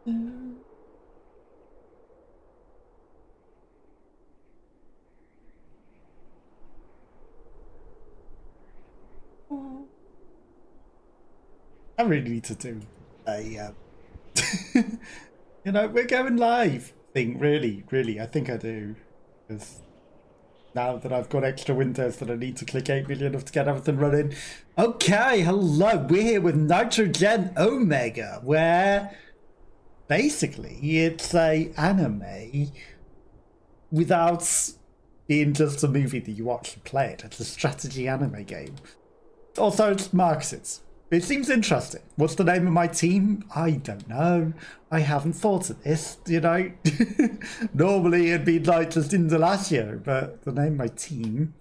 I really need to do a, you know, we're going live thing. Really, I think I do. Because now that I've got extra windows that I need to click 8 million of to get everything running. Okay, hello. We're here with Nitro Omega, where basically it's a anime without being just a movie that you watch and play it. It's a strategy anime game. Also, it's marketed. It seems interesting. What's the name of my team? I don't know. I haven't thought of this, you know. Normally it'd be like just Indelacio, but the name of my team.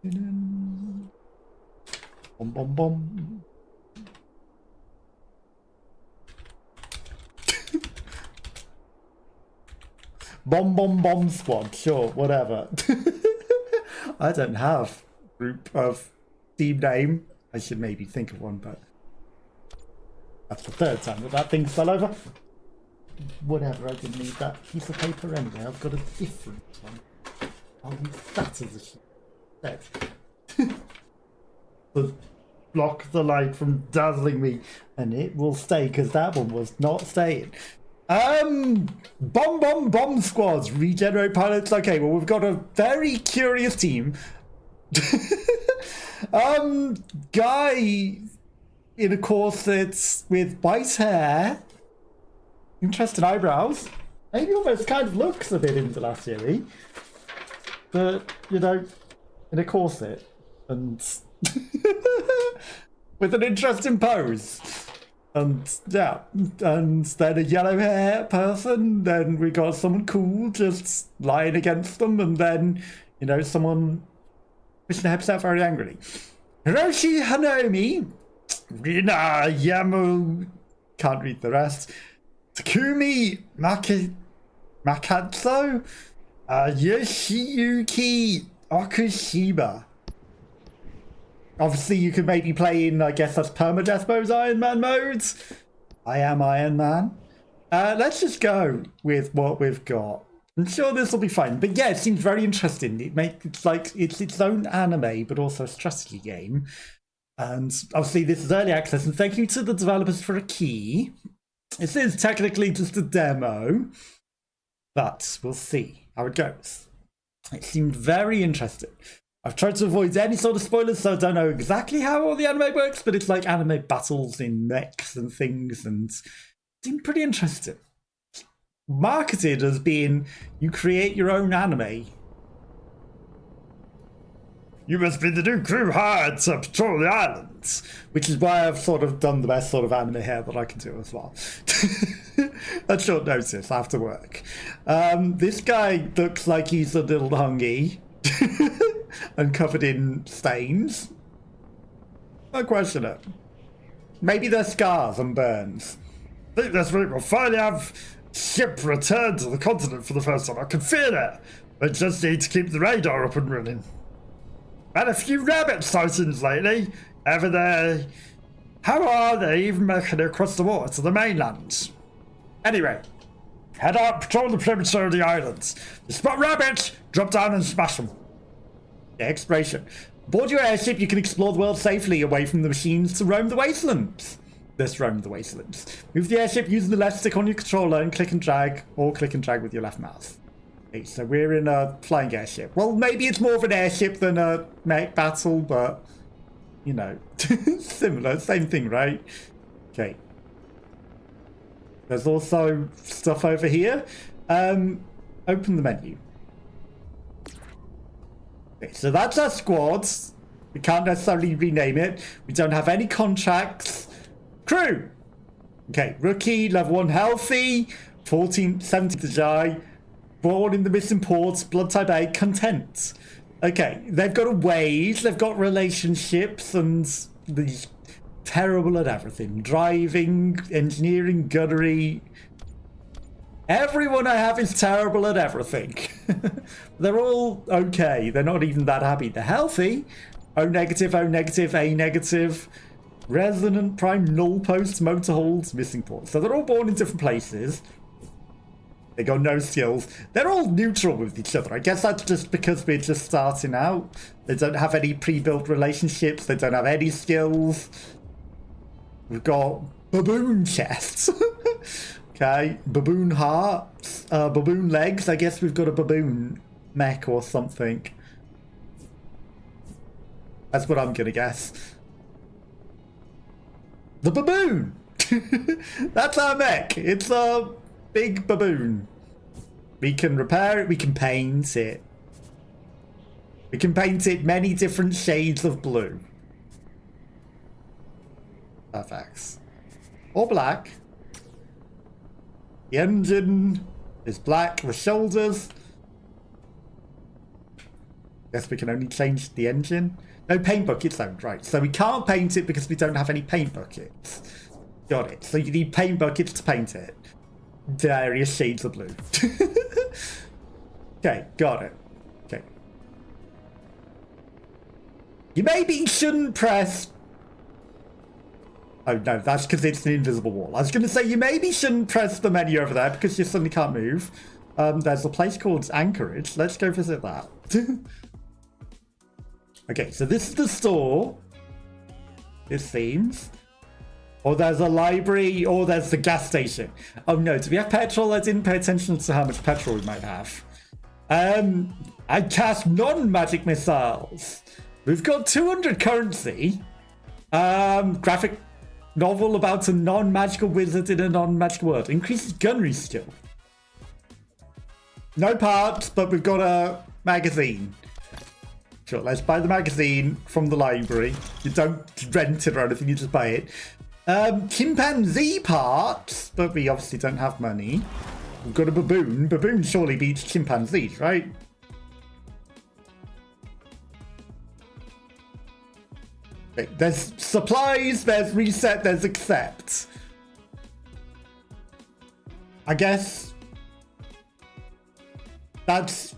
Bom bom bom. Bomb bomb bomb squad, sure, whatever. I don't have a group of team name. I should maybe think of one, but that's the third time that thing fell over. Whatever, I didn't need that piece of paper anyway. I've got a different one. I'll use that as a sheet. To block the light from dazzling me, and it will stay because that one was not staying. Bomb squads, regenerate pilots. Okay, well, we've got a very curious team. Guy in a corset with white hair, interesting eyebrows, maybe almost kind of looks a bit Indelacio-y, but you know, in a corset and with an interesting pose. And yeah, and then a yellow hair person, then we got someone cool just lying against them, and then, you know, someone pushing their hips out very angrily. Hiroshi Hanomi, Rina Yamu, can't read the rest, Takumi Makatsu, Yoshiyuki Okushima. Obviously, you could maybe play in, I guess that's permadeath modes, Iron Man modes. I am Iron Man. Let's just go with what we've got. I'm sure this will be fine. But yeah, it seems very interesting. It's like it's its own anime, but also a strategy game. And obviously, this is early access. And thank you to the developers for a key. This is technically just a demo, but we'll see how it goes. It seemed very interesting. I've tried to avoid any sort of spoilers, so I don't know exactly how all the anime works, but it's like anime battles in mechs and things, and it seemed pretty interesting. Marketed as being, you create your own anime. You must be the new crew hired to patrol the islands, which is why I've sort of done the best sort of anime hair that I can do as well. At short notice, after work. This guy looks like he's a little hungry. And covered in stains. I question it. Maybe they're scars and burns. I think this week we'll finally have ship return to the continent for the first time. I can feel it. We just need to keep the radar up and running. Had a few rabbit sightings lately. Ever there? How are they even making it across the water to the mainland? Anyway, head out, patrol the perimeter of the islands. If you spot rabbits, drop down and smash them. Exploration. Aboard your airship, you can explore the world safely away from the machines to roam the wastelands. Let's roam the wastelands. Move the airship using the left stick on your controller and click and drag, or click and drag with your left mouse. Okay, so we're in a flying airship. Well, maybe it's more of an airship than a mech battle, but, you know, similar, same thing, right? Okay. There's also stuff over here. Open the menu. Okay, so that's our squads. We can't necessarily rename it. We don't have any contracts. Crew. Okay, rookie, level 1 healthy, 14, 17 to die, born in the missing ports, blood type A, content. Okay, they've got a wage, they've got relationships, and these terrible at everything. Driving, engineering, gunnery. Everyone I have is terrible at everything. They're all okay. They're not even that happy. They're healthy. O negative, A negative. resonant prime, null posts, motor holds, missing ports. So they're all born in different places. They got no skills. They're all neutral with each other. I guess that's just because we're just starting out. They don't have any pre-built relationships. They don't have any skills. We've got baboon chests. Okay, baboon hearts, baboon legs. I guess we've got a baboon mech or something. That's what I'm gonna guess. The baboon! That's our mech. It's a big baboon. We can repair it, we can paint it. We can paint it many different shades of blue. Perfect. Or black. The engine is black, the shoulders. Guess we can only change the engine. No paint buckets though, right. So we can't paint it because we don't have any paint buckets. Got it. So you need paint buckets to paint it. Various shades of blue. Okay, got it. Okay. You maybe shouldn't press... Oh no, that's because it's an invisible wall. I was going to say you maybe shouldn't press the menu over there because you suddenly can't move. There's a place called Anchorage. Let's go visit that. Okay, so this is the store. It seems. Or there's a library, or there's the gas station. Oh no, do we have petrol? I didn't pay attention to how much petrol we might have. I cast non-magic missiles. We've got 200 currency. Graphic novel about a non-magical wizard in a non-magical world. Increases gunnery skill. No parts, but we've got a magazine. Sure, let's buy the magazine from the library. You don't rent it or anything, you just buy it. Chimpanzee parts, but we obviously don't have money. We've got a baboon. Baboon surely beats chimpanzees, right? Okay, there's supplies, there's reset, there's accept. I guess that's...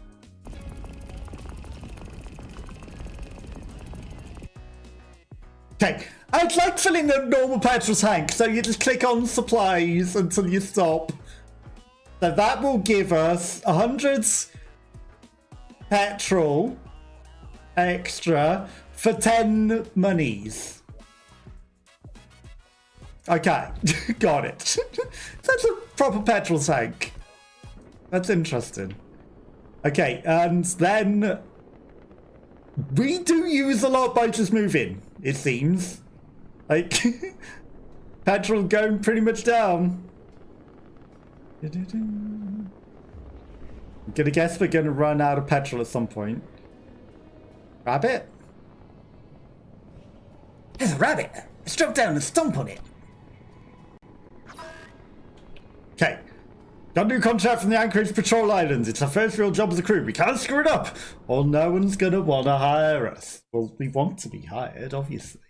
Okay, I'd like filling a normal petrol tank, so you just click on supplies until you stop. So that will give us 100 petrol extra for 10 monies. Okay, got it. That's a proper petrol tank. That's interesting. Okay, and then we do use a lot by just moving, it seems. Like, petrol going pretty much down. I'm gonna guess we're gonna run out of petrol at some point. Rabbit? There's a rabbit. Let's drop down and stomp on it. Okay. Got a new contract from the Anchorage Patrol Islands. It's our first real job as a crew. We can't screw it up, or no one's gonna wanna hire us. Well, we want to be hired, obviously.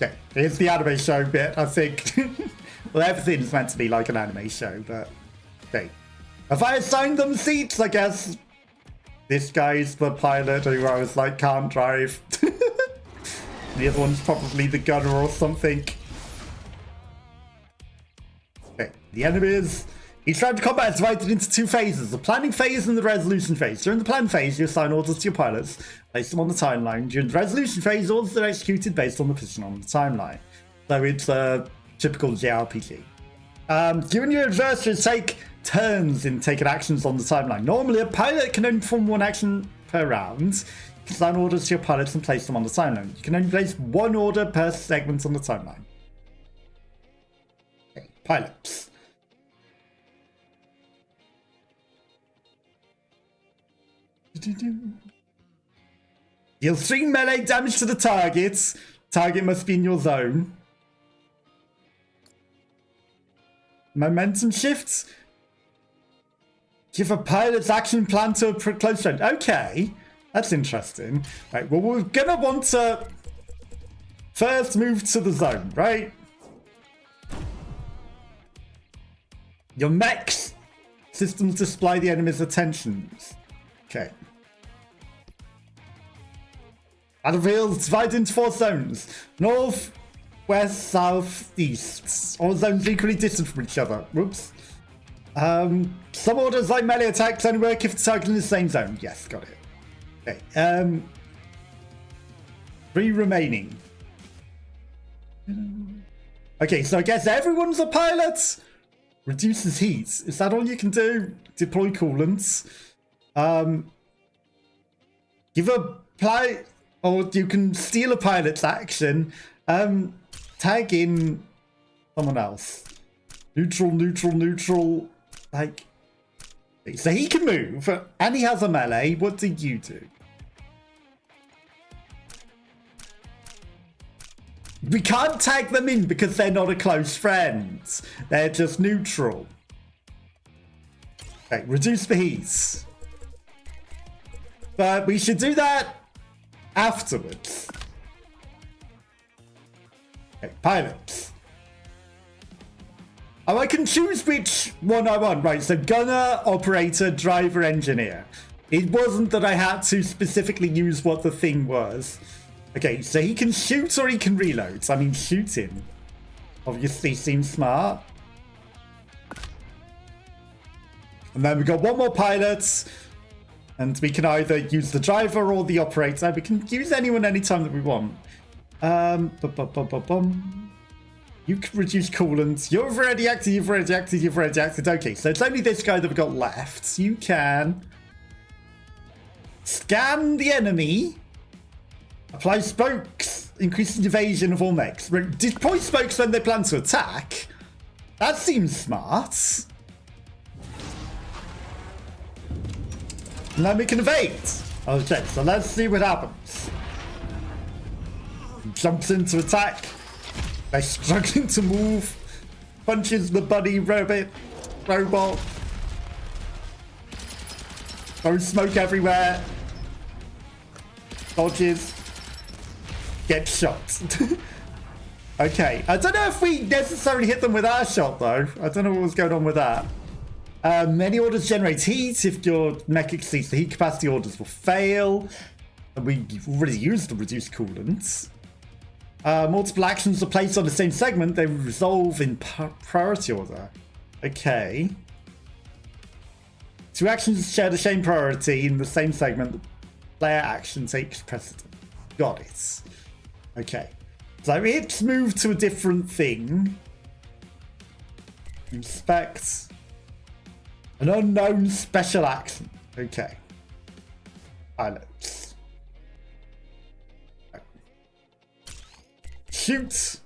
Okay, here's the anime show bit, I think. Well, everything's meant to be like an anime show, but... Okay. If I assigned them seats, I guess... This guy's the pilot who I was like, can't drive. The other one's probably the gunner or something. Okay, the enemies. Each round of combat is divided into two phases, the planning phase and the resolution phase. During the plan phase, you assign orders to your pilots, place them on the timeline. During the resolution phase, orders are executed based on the position on the timeline. So it's a typical JRPG. You and your adversaries take turns in taking actions on the timeline. Normally, a pilot can only perform one action per round. You can assign orders to your pilots and place them on the timeline. You can only place one order per segment on the timeline. Okay, pilots. Deal 3 melee damage to the target. Target must be in your zone. Momentum shifts. Give a pilot's action plan to a close friend. Okay, that's interesting. Right, well, we're gonna want to first move to the zone, right? Your mechs systems display the enemy's attentions. Okay. Battlefield divided into 4 zones. North, west, south, east. All zones equally distant from each other. Whoops. Some orders like melee attacks only work if the target in the same zone. Yes, got it. Okay. 3 remaining. Okay, so I guess everyone's a pilot. Reduces heat. Is that all you can do? Deploy coolants. Give a pilot, or you can steal a pilot's action. Tag in someone else. Neutral, neutral, neutral. Like, so he can move, and he has a melee. What do you do? We can't tag them in because they're not a close friend. They're just neutral. Okay, reduce the heat. But we should do that afterwards. Okay, pilots. Oh, I can choose which one I want. Right, so gunner, operator, driver, engineer. It wasn't that I had to specifically use what the thing was. Okay, so he can shoot or he can reload. I mean, shooting obviously seems smart. And then we got one more pilot. And we can either use the driver or the operator. We can use anyone anytime that we want. You can reduce coolants. You've already acted, you've already acted, you've already acted. Okay, so it's only this guy that we've got left. You can scan the enemy. Apply spokes, increasing evasion of all mechs. Deploy spokes when they plan to attack. That seems smart. And then we can evade. Okay, so let's see what happens. Jumps into attack. They're struggling to move. Punches the buddy robot. Throws smoke everywhere. Dodges. Gets shot. Okay, I don't know if we necessarily hit them with our shot though. I don't know what was going on with that. Many orders generate heat. If your mech exceeds the heat capacity, orders will fail. We already used the reduced coolants. Multiple actions are placed on the same segment. They resolve in priority order. Okay. 2 actions share the same priority in the same segment. The player action takes precedent. Got it. Okay. So it's moved to a different thing. Inspect. An unknown special action. Okay. Pilots. Shoot.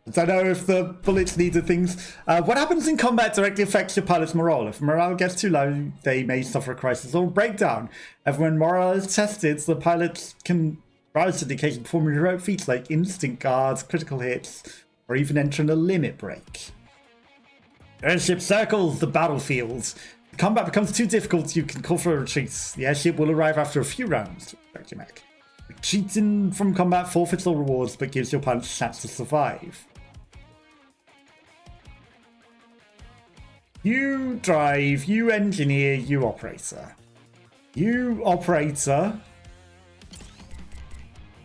I don't know if the bullets needed things. What happens in combat directly affects your pilot's morale. If morale gets too low, they may suffer a crisis or breakdown. And when morale is tested, the pilots can rise to the occasion, performing heroic feats like instant guards, critical hits, or even entering a limit break. Airship circles the battlefield. The combat becomes too difficult, you can call for a retreat. The airship will arrive after a few rounds. Retreating from combat forfeits all rewards, but gives your pilot a chance to survive. You drive, you engineer, you operator. You operator.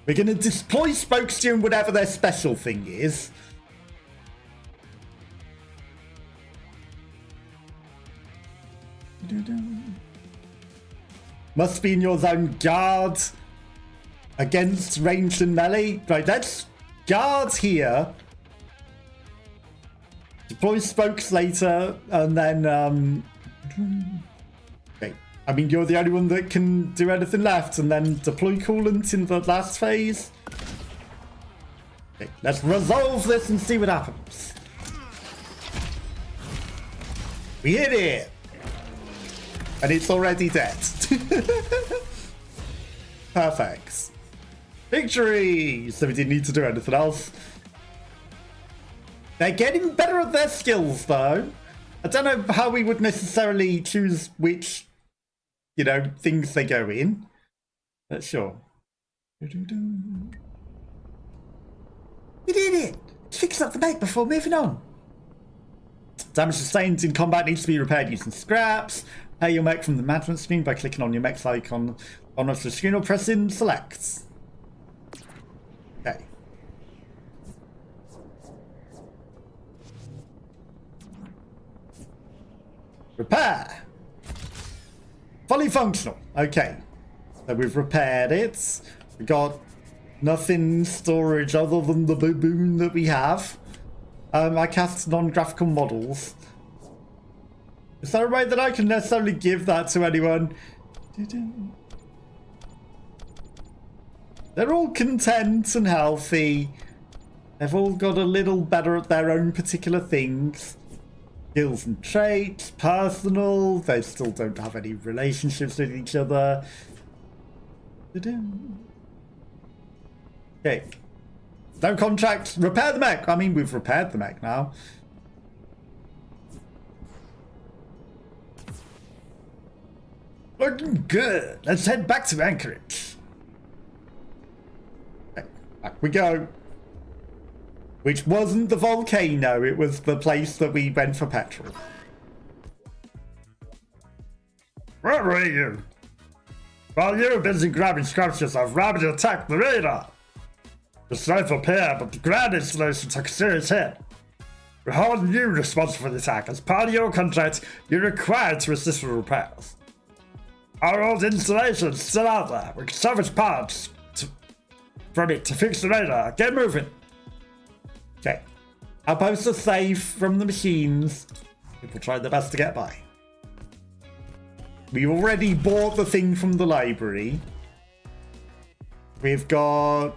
We're going to deploy spokes during whatever their special thing is. Must be in your zone. Guard against ranged and melee. Right, let's guard here. Deploy spokes later, and then okay. I mean, you're the only one that can do anything left, and then deploy coolant in the last phase. Okay, let's resolve this and see what happens. We hit it! And it's already dead. Perfect. Victory! So we didn't need to do anything else. They're getting better at their skills, though. I don't know how we would necessarily choose which, you know, things they go in. But sure. We did it! Fix up the mech before moving on. Damage sustained in combat needs to be repaired using scraps. Repair your mech from the management screen by clicking on your mech's icon on the screen or pressing select. Okay. Repair. Fully functional. Okay. So we've repaired it. We got nothing in storage other than the baboon that we have. I cast non-graphical models. Is there a way that I can necessarily give that to anyone? They're all content and healthy. They've all got a little better at their own particular things. Skills and traits, personal. They still don't have any relationships with each other. Okay. No contract. Repair the mech. I mean, we've repaired the mech now. Looking good. Let's head back to Anchorage. Okay, back we go. Which wasn't the volcano. It was the place that we went for petrol. Where were you? While you were busy grabbing scraps yourself, Rabbit attacked the radar. The site repaired, but the ground installation took a serious hit. We're holding you responsible for the attack. As part of your contract, you're required to assist with repairs. Our old installation's still out there. We can salvage parts from it to fix the radar. Get moving. Okay. Outposts are safe from the machines. People try their best to get by. We already bought the thing from the library. We've got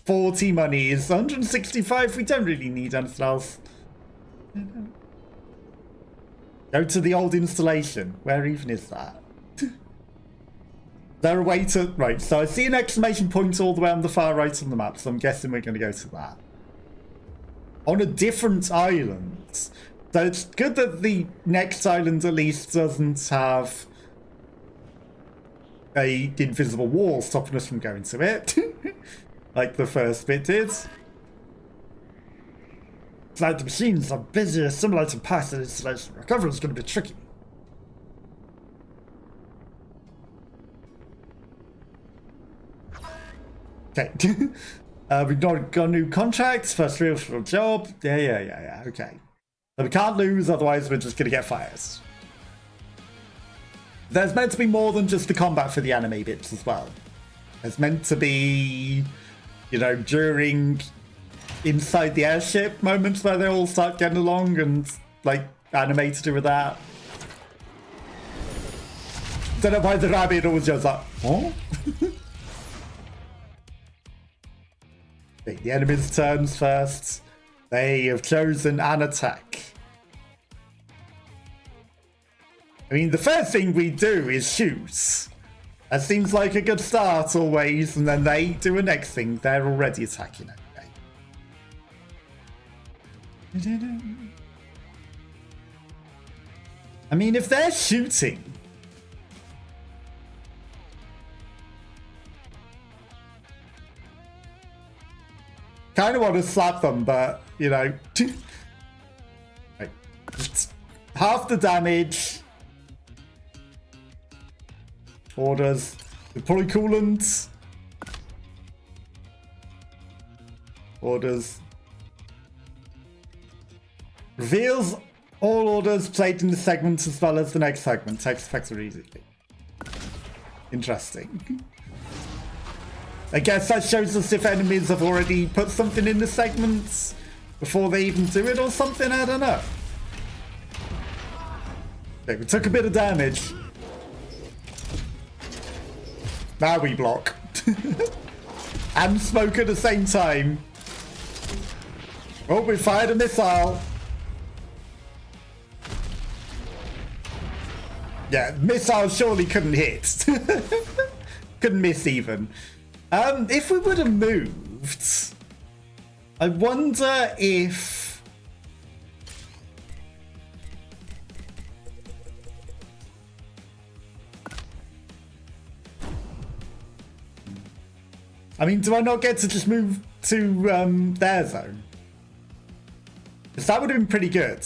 40 monies, 165. We don't really need anything else. Go to the old installation. Where even is that? There a way to... Right, so I see an exclamation point all the way on the far right on the map, so I'm guessing we're going to go to that. On a different island. So it's good that the next island at least doesn't have a invisible wall stopping us from going to it. Like the first bit did. It's like the machines are busy assimilating parts of the installation. Recovery is going to be tricky. Okay. We've got new contracts, first real job. Yeah, okay. So we can't lose, otherwise we're just going to get fired. There's meant to be more than just the combat for the anime bits as well. There's meant to be, you know, during inside the airship moments where they all start getting along and, like, anime to do with that. Don't know why the rabbit was just like, huh? Okay, the enemy's turns first. They have chosen an attack. I mean, the first thing we do is shoot. That seems like a good start always, and then they do a next thing. They're already attacking it. Okay. I mean, if they're shooting... Kind of want to slap them, but, you know... Right. Just half the damage... Orders the polycoolant. Orders. Reveals all orders played in the segment as well as the next segment. Text effects are easy. Interesting. I guess that shows us if enemies have already put something in the segments before they even do it or something. I don't know. Okay, we took a bit of damage. Now we block. And smoke at the same time. Oh, we fired a missile. Yeah, missile surely couldn't hit. Couldn't miss even. If we would have moved, I wonder if... I mean, do I not get to just move to their zone? Because that would have been pretty good.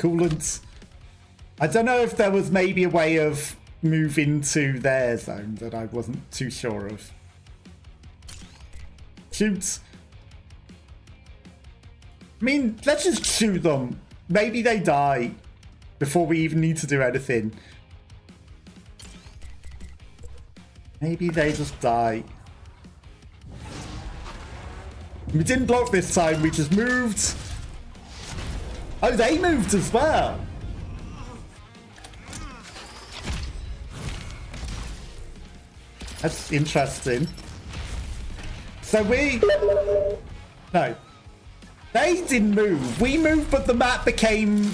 coolant. I don't know if there was maybe a way of moving to their zone that I wasn't too sure of. Shoot. I mean, let's just shoot them. Maybe they die before we even need to do anything. Maybe they just die. We didn't block this time, we just moved. Oh, they moved as well. That's interesting. So no, they didn't move. We moved, but the map became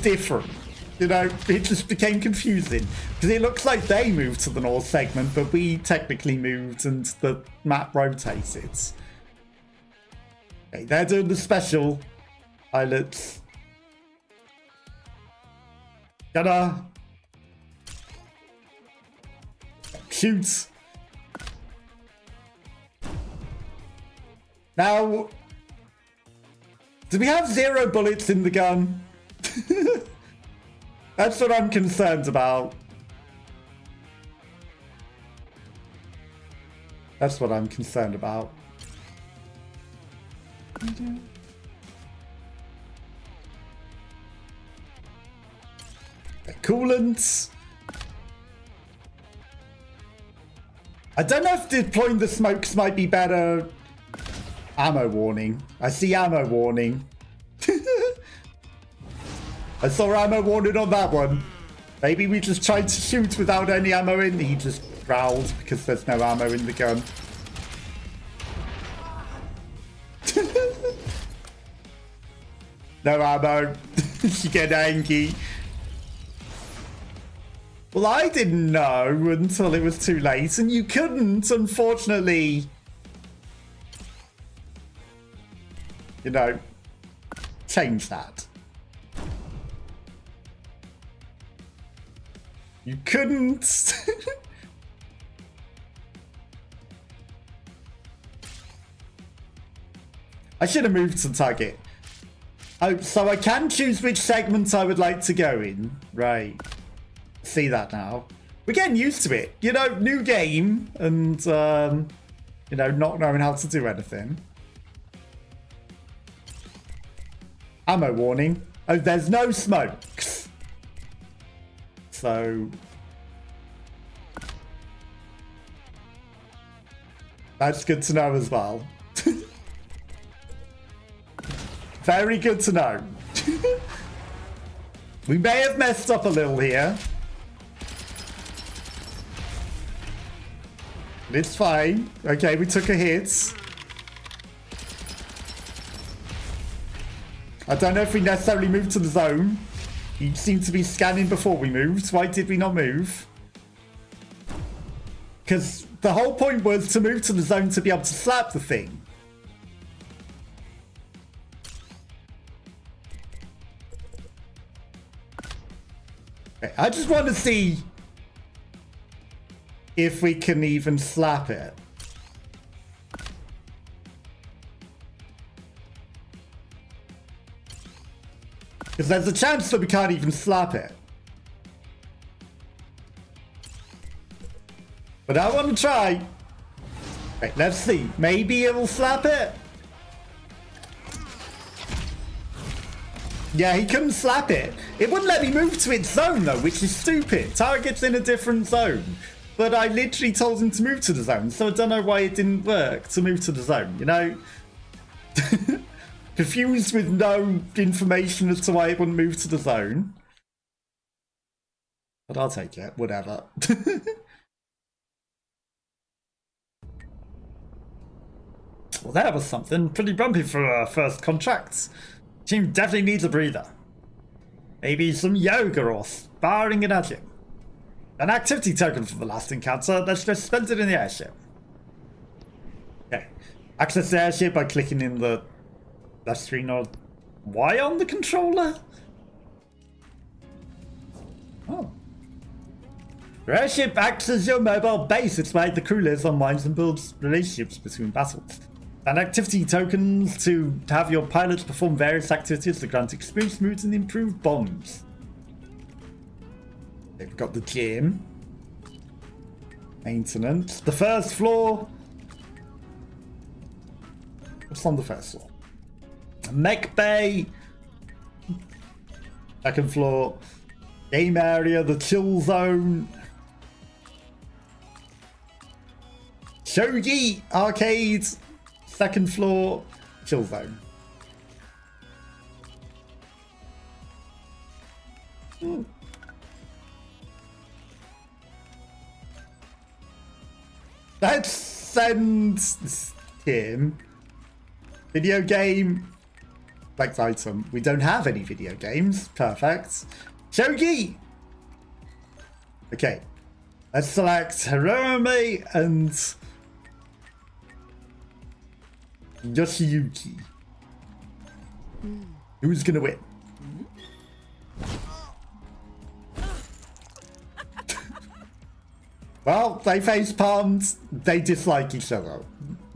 different. You know, it just became confusing because it looks like they moved to the north segment, but we technically moved and the map rotated. Okay, they're doing the special pilots. Gonna shoot. Now, do we have 0 bullets in the gun? That's what I'm concerned about. That's what I'm concerned about. Coolants. I don't know if deploying the smokes might be better. Ammo warning. I see ammo warning. I saw ammo warning on that one. Maybe we just tried to shoot without any ammo in. He just growled because there's no ammo in the gun. No ammo. She get angry. Well, I didn't know until it was too late, and you couldn't, unfortunately, you know, change that. You couldn't. I should have moved to target. Oh, so I can choose which segment I would like to go in. Right. See that now. We're getting used to it. You know, new game and, you know, not knowing how to do anything. Ammo warning. Oh, there's no smokes. So that's good to know as well. Very good to know. We may have messed up a little here. It's fine. Okay, we took a hit. I don't know if we necessarily moved to the zone. You seemed to be scanning before we moved. Why did we not move? Because the whole point was to move to the zone to be able to slap the thing. Okay, I just want to see if we can even slap it. Because there's a chance that we can't even slap it. But I want to try. Okay, let's see. Maybe it will slap it. Yeah, he couldn't slap it. It wouldn't let me move to its zone though, which is stupid. Target's in a different zone. But I literally told him to move to the zone, so I don't know why it didn't work to move to the zone, you know? Confused with no information as to why it wouldn't move to the zone. But I'll take it, whatever. Well, that was something pretty bumpy for our first contract. Team definitely needs a breather. Maybe some yoga or sparring in a gym. An activity token for the last encounter. Let's just spend it in the airship. Okay. Access the airship by clicking in the left screen or Y on the controller? Oh. Your airship acts as your mobile base. It's where the crew lives, unwinds, and builds relationships between battles. And activity tokens to have your pilots perform various activities that grant experience moves and improve bonds. They've got the gym. Maintenance. The first floor. What's on the first floor? Mech bay. Second floor. Game area, the chill zone. Shogi arcades. Second floor, chill zone. Let's send him. Video game. Select item. We don't have any video games. Perfect. Shogi! Okay. Let's select Hiromi and Yoshiyuki. Who's gonna win? Well, they face palmed. They dislike each other.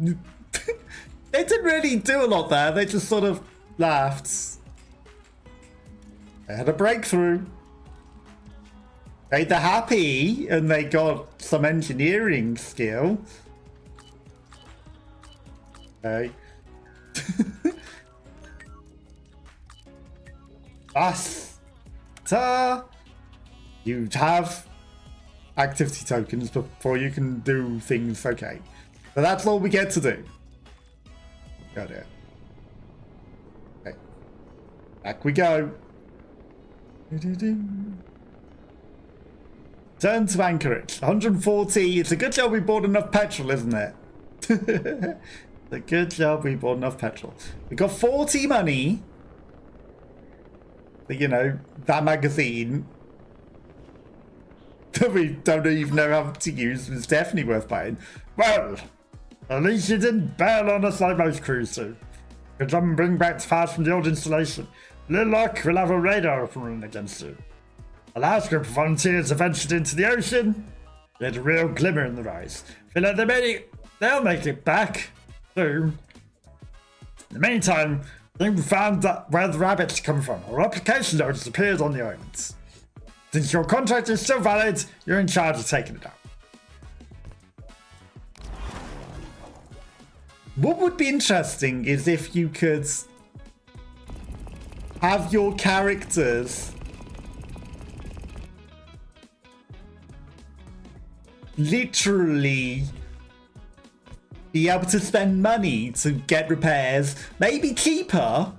They didn't really do a lot there. They just sort of laughed. They had a breakthrough. They're happy, and they got some engineering skill. Okay. Faster. You have activity tokens before you can do things. Okay. So that's all we get to do. Got it. Okay. Back we go. Turn to anchorage. 140. It's a good job we bought enough petrol, isn't it? It's a good job we bought enough petrol. We got 40 money. But, you know, that magazine that we don't even know how to use was definitely worth buying. Well, at least you didn't bail on us like most crews do. Good job and bring back parts from the old installation. Little luck, we'll have a radar run against you. A large group of volunteers have ventured into the ocean. They had a real glimmer in their eyes. Feel like they'll make it back soon. In the meantime, I think we found that where the rabbits come from. A replication notice appeared on the islands. Since your contract is still valid, you're in charge of taking it out. What would be interesting is if you could have your characters literally be able to spend money to get repairs, maybe cheaper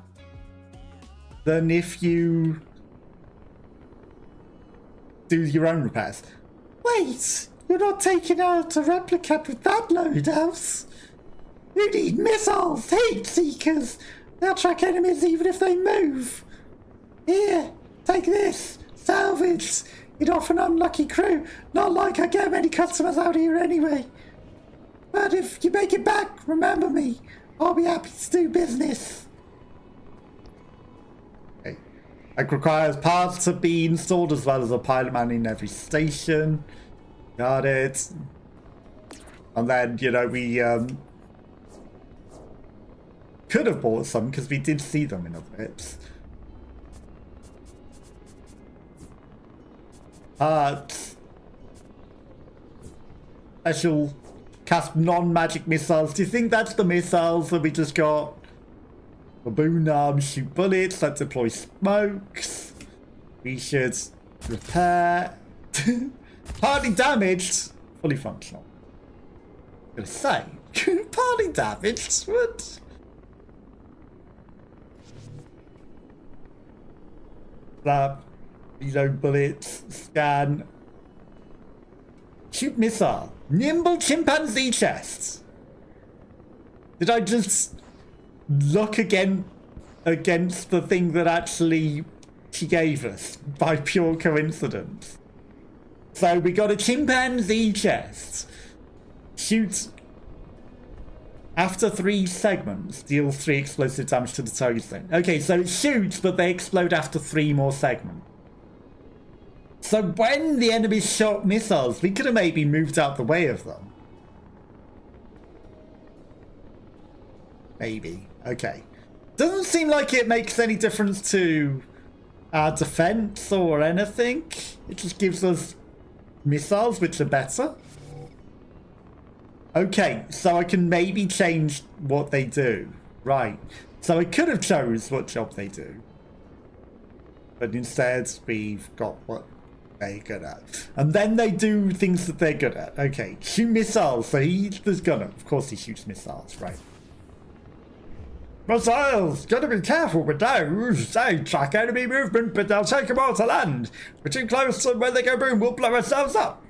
than if you do your own repairs. Wait, you're not taking out a replica with that loadout. You need missiles, heat seekers. They'll track enemies even if they move. Here, take this. Salvage. You'd offer an unlucky crew. Not like I get many customers out here anyway. But if you make it back, remember me. I'll be happy to do business. Okay. It requires parts to be installed as well as a pilot man in every station. Got it. And then, you know, we could have bought some because we did see them in other bits. Special cast non-magic missiles. Do you think that's the missiles that we just got? Baboon arms shoot bullets. Let's deploy smokes. We should repair. Partly damaged. Fully functional. I'm gonna say. Partly damaged. What? Slap. Reload bullets. Scan. Shoot missile. Nimble chimpanzee chest. Did I just look again against the thing that actually she gave us by pure coincidence? So we got a chimpanzee chest. Shoot after 3 segments. Deal 3 explosive damage to the target zone. Okay, so it shoots, but they explode after 3 more segments. So when the enemy shot missiles, we could have maybe moved out the way of them. Maybe. Okay. Doesn't seem like it makes any difference to our defense or anything. It just gives us missiles, which are better. Okay, so I can maybe change what they do. Right. So I could have chose what job they do. But instead, we've got what they're good at. And then they do things that they're good at. Okay, shoot missiles. So he's the gunner. Of course he shoots missiles, right. Missiles! Gotta be careful with those. They track enemy movement, but they'll take them all to land. We're too close, and when they go boom, we'll blow ourselves up.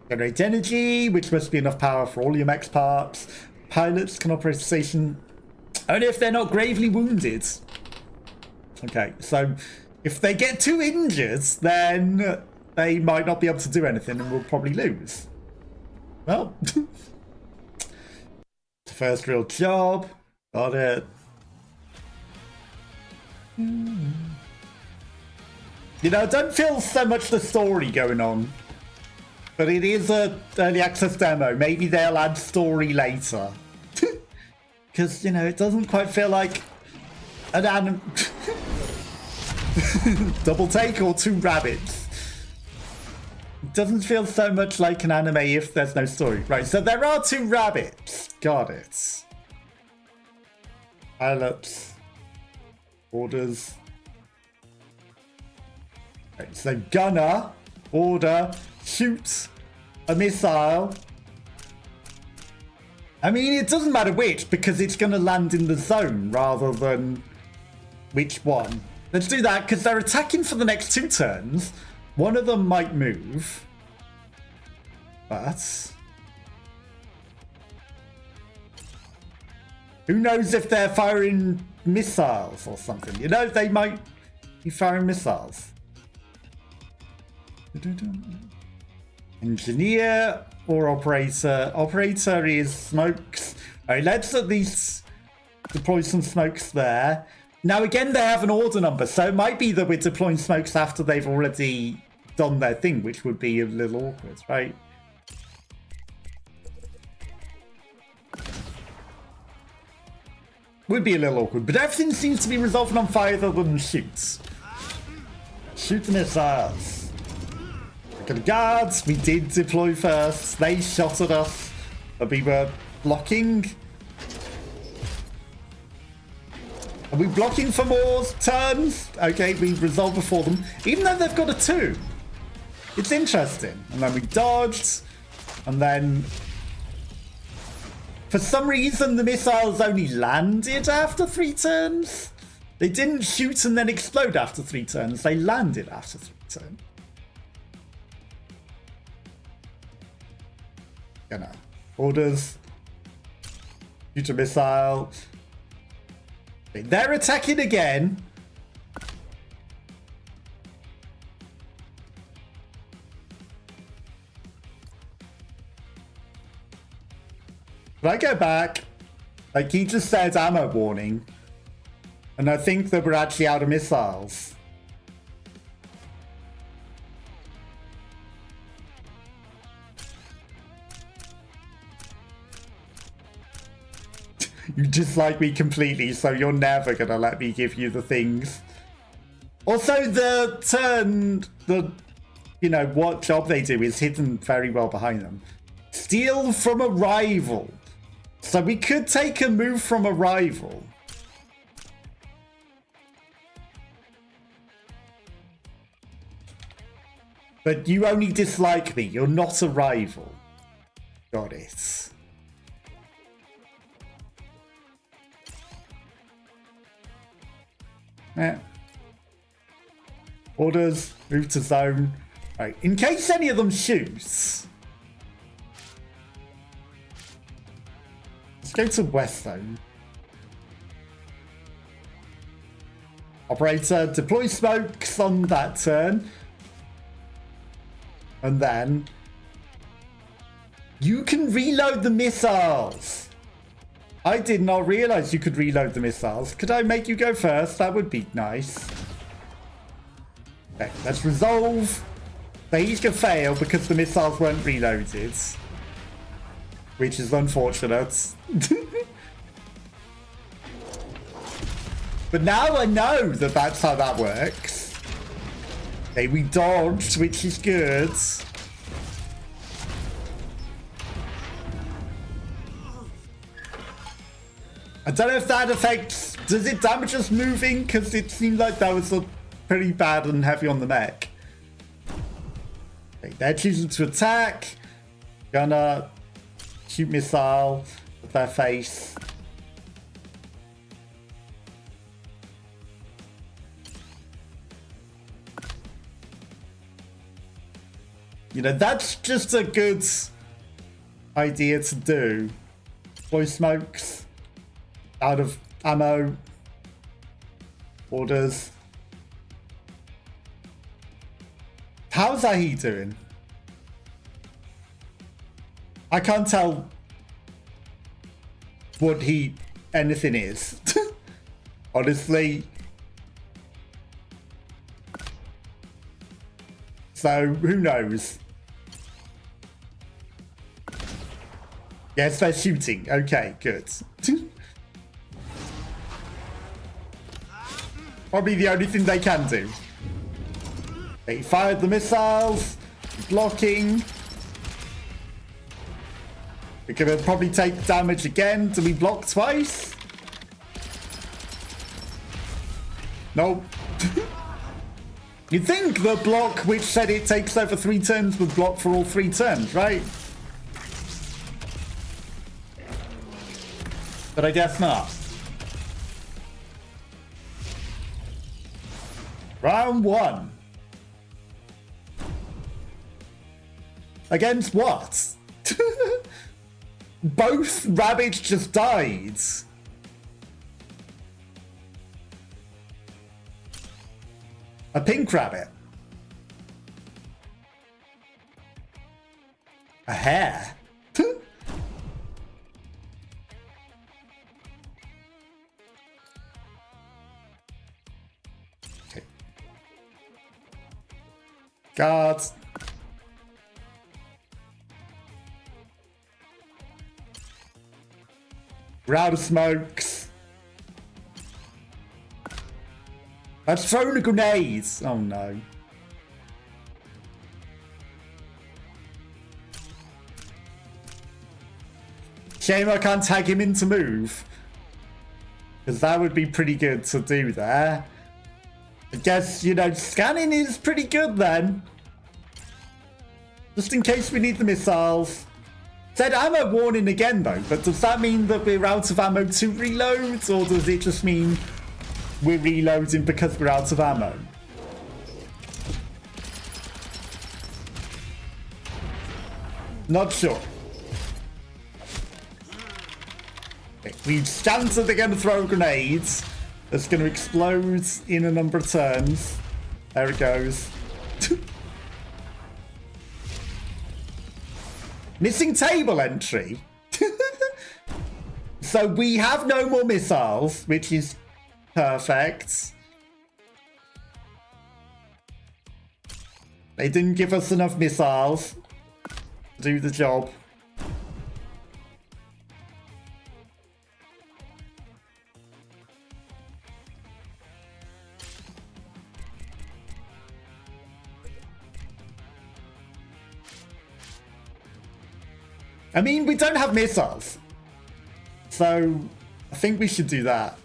Generate energy, which must be enough power for all your mech's parts. Pilots can operate the station only if they're not gravely wounded. Okay, so if they get too injured, then they might not be able to do anything and we'll probably lose. Well, the first real job. Got it. You know, I don't feel so much the story going on. But it is a early access demo. Maybe they'll add story later. Because, you know, it doesn't quite feel like an anime. Double take or two rabbits. It doesn't feel so much like an anime if there's no story. Right, so there are two rabbits. Got it. Pilots. Orders. Right, so gunner. Order. Shoot a missile. I mean, it doesn't matter which, because it's going to land in the zone rather than which one. Let's do that, because they're attacking for the next 2 turns. One of them might move. But who knows if they're firing missiles or something? You know, they might be firing missiles. Engineer or operator. Operator is smokes. Alright, let's at least deploy some smokes there. Now again, they have an order number, so it might be that we're deploying smokes after they've already done their thing, which would be a little awkward, right? Would be a little awkward, but everything seems to be resolving on fire other than shoots. Shoot the missiles. The guards, we did deploy first. They shot at us, but we were blocking. Are we blocking for more turns? Okay, we resolved before them, even though they've got a 2. It's interesting. And then we dodged, and then for some reason the missiles only landed after 3 turns. They didn't shoot and then explode after 3 turns. They landed after 3 turns. You know, orders. Shoot a missile. They're attacking again. But I go back. Like, he just said ammo warning. And I think that we're actually out of missiles. You dislike me completely, so you're never gonna let me give you the things. Also, the turn, you know, what job they do is hidden very well behind them. Steal from a rival. So we could take a move from a rival. But you only dislike me. You're not a rival. Got it. Yeah. Orders, move to zone. Right, in case any of them shoots. Let's go to west zone. Operator, deploy smokes on that turn. And then you can reload the missiles. I did not realize you could reload the missiles. Could I make you go first? That would be nice. Okay, let's resolve. They each can fail because the missiles weren't reloaded. which is unfortunate. But now I know that that's how that works. Okay, we dodged, which is good. I don't know if that affects... Does it damage us moving? Because it seemed like that was pretty bad and heavy on the mech. Okay, they're choosing to attack. Gonna shoot missile at their face. You know, that's just a good idea to do. Deploy smokes. Out of ammo. Orders. How's that he doing? I can't tell what anything is. Honestly. So, who knows? Yes, they're shooting. Okay, good. Probably the only thing they can do. They fired the missiles. Blocking. We're going to probably take damage again. Do we block twice? Nope. You'd think the block which said it takes over 3 turns would block for all 3 turns, right? But I guess not. Round 1. Against what? Both rabbits just died. A pink rabbit. A hare. Okay. Guards. We're out of smokes. I've thrown a grenade. Oh no. Shame I can't tag him in to move. Because that would be pretty good to do there. I guess, you know, scanning is pretty good then. Just in case we need the missiles. Said ammo warning again though, but does that mean that we're out of ammo to reload? Or does it just mean we're reloading because we're out of ammo? Not sure. Okay, we've scanned that they're going to throw grenades. That's going to explode in a number of turns. There it goes. Missing table entry. So we have no more missiles, which is perfect. They didn't give us enough missiles to do the job. I mean, we don't have missiles. So I think we should do that.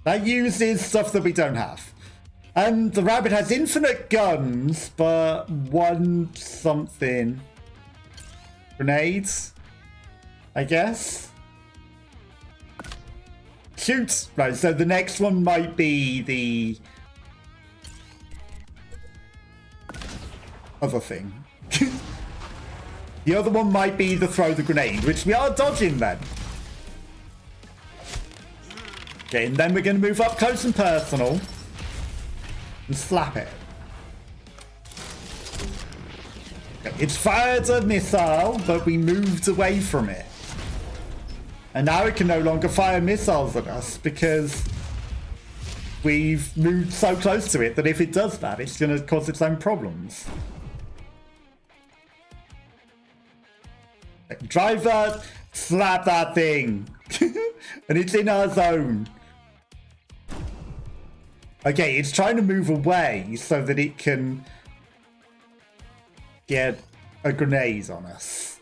That uses stuff that we don't have. And the rabbit has infinite guns, but one something. Grenades, I guess. Shoot! Right, so the next one might be the other thing. The other one might be the throw the grenade, which we are dodging then. Okay, and then we're going to move up close and personal and slap it. Okay, it's fired a missile, but we moved away from it. And now it can no longer fire missiles at us because we've moved so close to it that if it does that, it's going to cause its own problems. Driver, slap that thing. And it's in our zone. Okay, it's trying to move away so that it can get a grenade on us.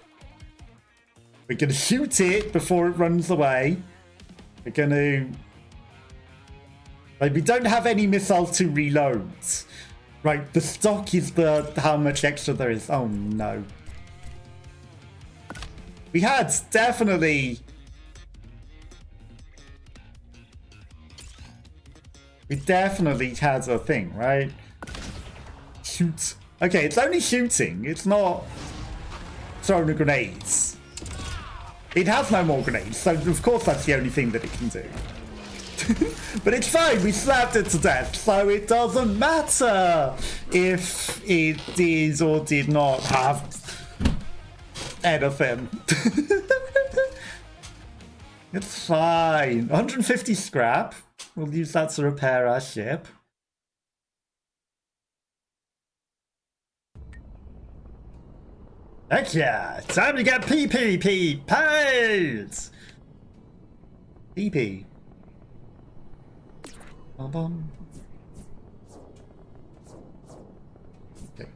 We're going to shoot it before it runs away. We're going to... Like, we don't have any missiles to reload. Right, the stock is the how much extra there is. Oh, no. We had definitely... We definitely had a thing, right? Shoot. Okay, it's only shooting. It's not throwing the grenades. It has no more grenades, so of course that's the only thing that it can do. But it's fine, we slapped it to death, so it doesn't matter if it did or did not have anything. It's fine. 150 scrap. We'll use that to repair our ship. Heck yeah! Time to get PPP paid! PP. Bum. Okay.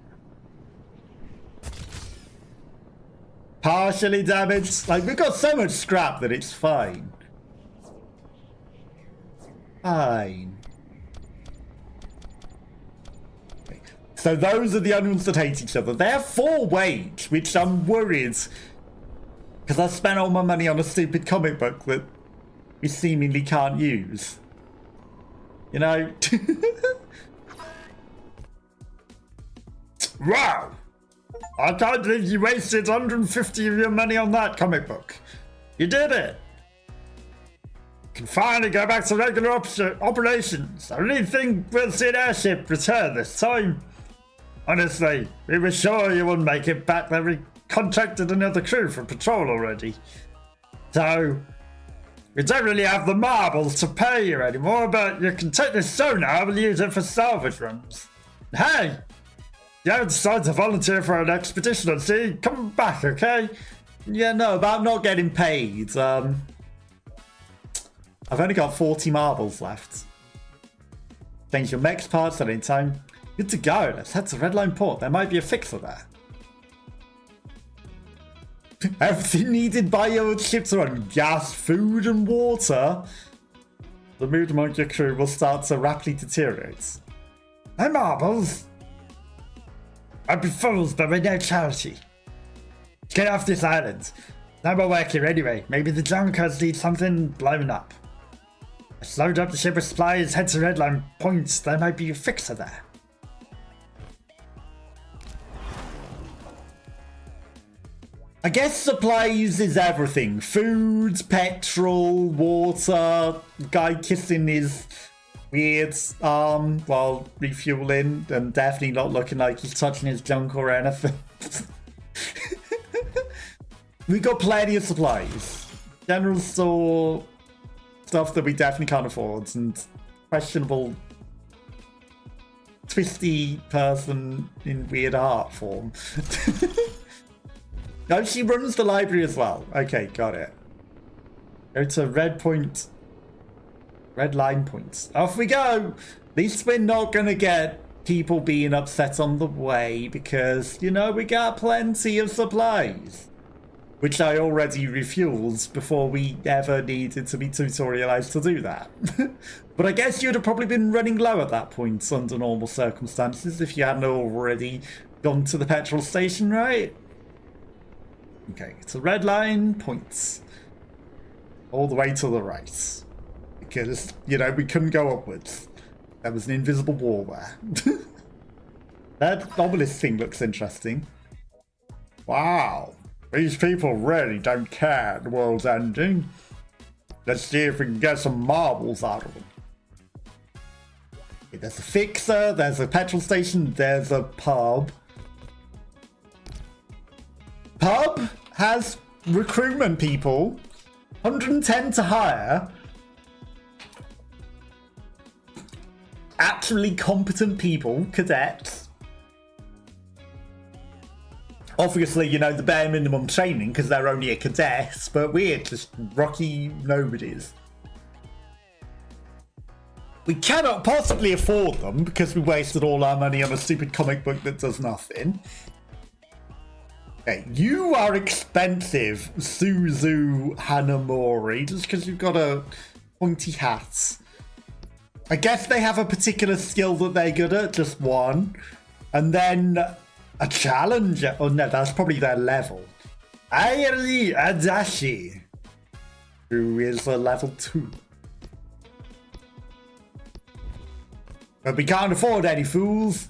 Partially damaged. Like, we've got so much scrap that it's fine. Fine. Okay. So those are the onions that hate each other. They're 4 wage, which I'm worried. Because I spent all my money on a stupid comic book that we seemingly can't use. You know? Wow! I can't believe you wasted 150 of your money on that comic book. You did it! Can finally go back to regular operations. I really think we'll see an airship return this time. Honestly, we were sure you wouldn't make it back there. We contracted another crew for patrol already. So, we don't really have the marbles to pay you anymore, but you can take this sonar and use it for salvage runs. Hey! You haven't decided to volunteer for an expedition at sea, come back, okay? Yeah, no, about not getting paid. I've only got 40 marbles left. Change your mech's parts at any time. Good to go. Let's head to Redline Port. There might be a fixer there. Everything needed by your ships are on gas, food, and water. The mood among your crew will start to rapidly deteriorate. Hey, marbles. I'd be fools, but we're no charity. Let's get off this island. No more work here anyway. Maybe the junkers need something blown up. Let's load up the ship with supplies, head to Redline Point. There might be a fixer there. I guess supplies is everything. Food, petrol, water, guy kissing his weird arm while refueling and definitely not looking like he's touching his junk or anything. We got plenty of supplies. General store, stuff that we definitely can't afford, and questionable twisty person in weird art form. No, she runs the library as well. Okay, got it. Go to Red Line Point. Off we go! At least we're not gonna get people being upset on the way because, you know, we got plenty of supplies. Which I already refueled before we ever needed to be tutorialized to do that. But I guess you'd have probably been running low at that point under normal circumstances if you hadn't already gone to the petrol station, right? Okay, it's a red line, points. All the way to the right. Because, you know, we couldn't go upwards. There was an invisible wall there. That obelisk thing looks interesting. Wow. These people really don't care the world's ending. Let's see if we can get some marbles out of them. Okay, there's a fixer, there's a petrol station, there's a pub. Pub has recruitment people, 110 to hire. Actually competent people, cadets. Obviously, you know, the bare minimum training because they're only a cadet, but we're just rocky nobodies. We cannot possibly afford them because we wasted all our money on a stupid comic book that does nothing. Okay, you are expensive, Suzu Hanamori, just because you've got a pointy hat. I guess they have a particular skill that they're good at, just one. And then a challenger. Oh no, that's probably their level. Ayari Adashi, who is a level 2. But we can't afford any fools.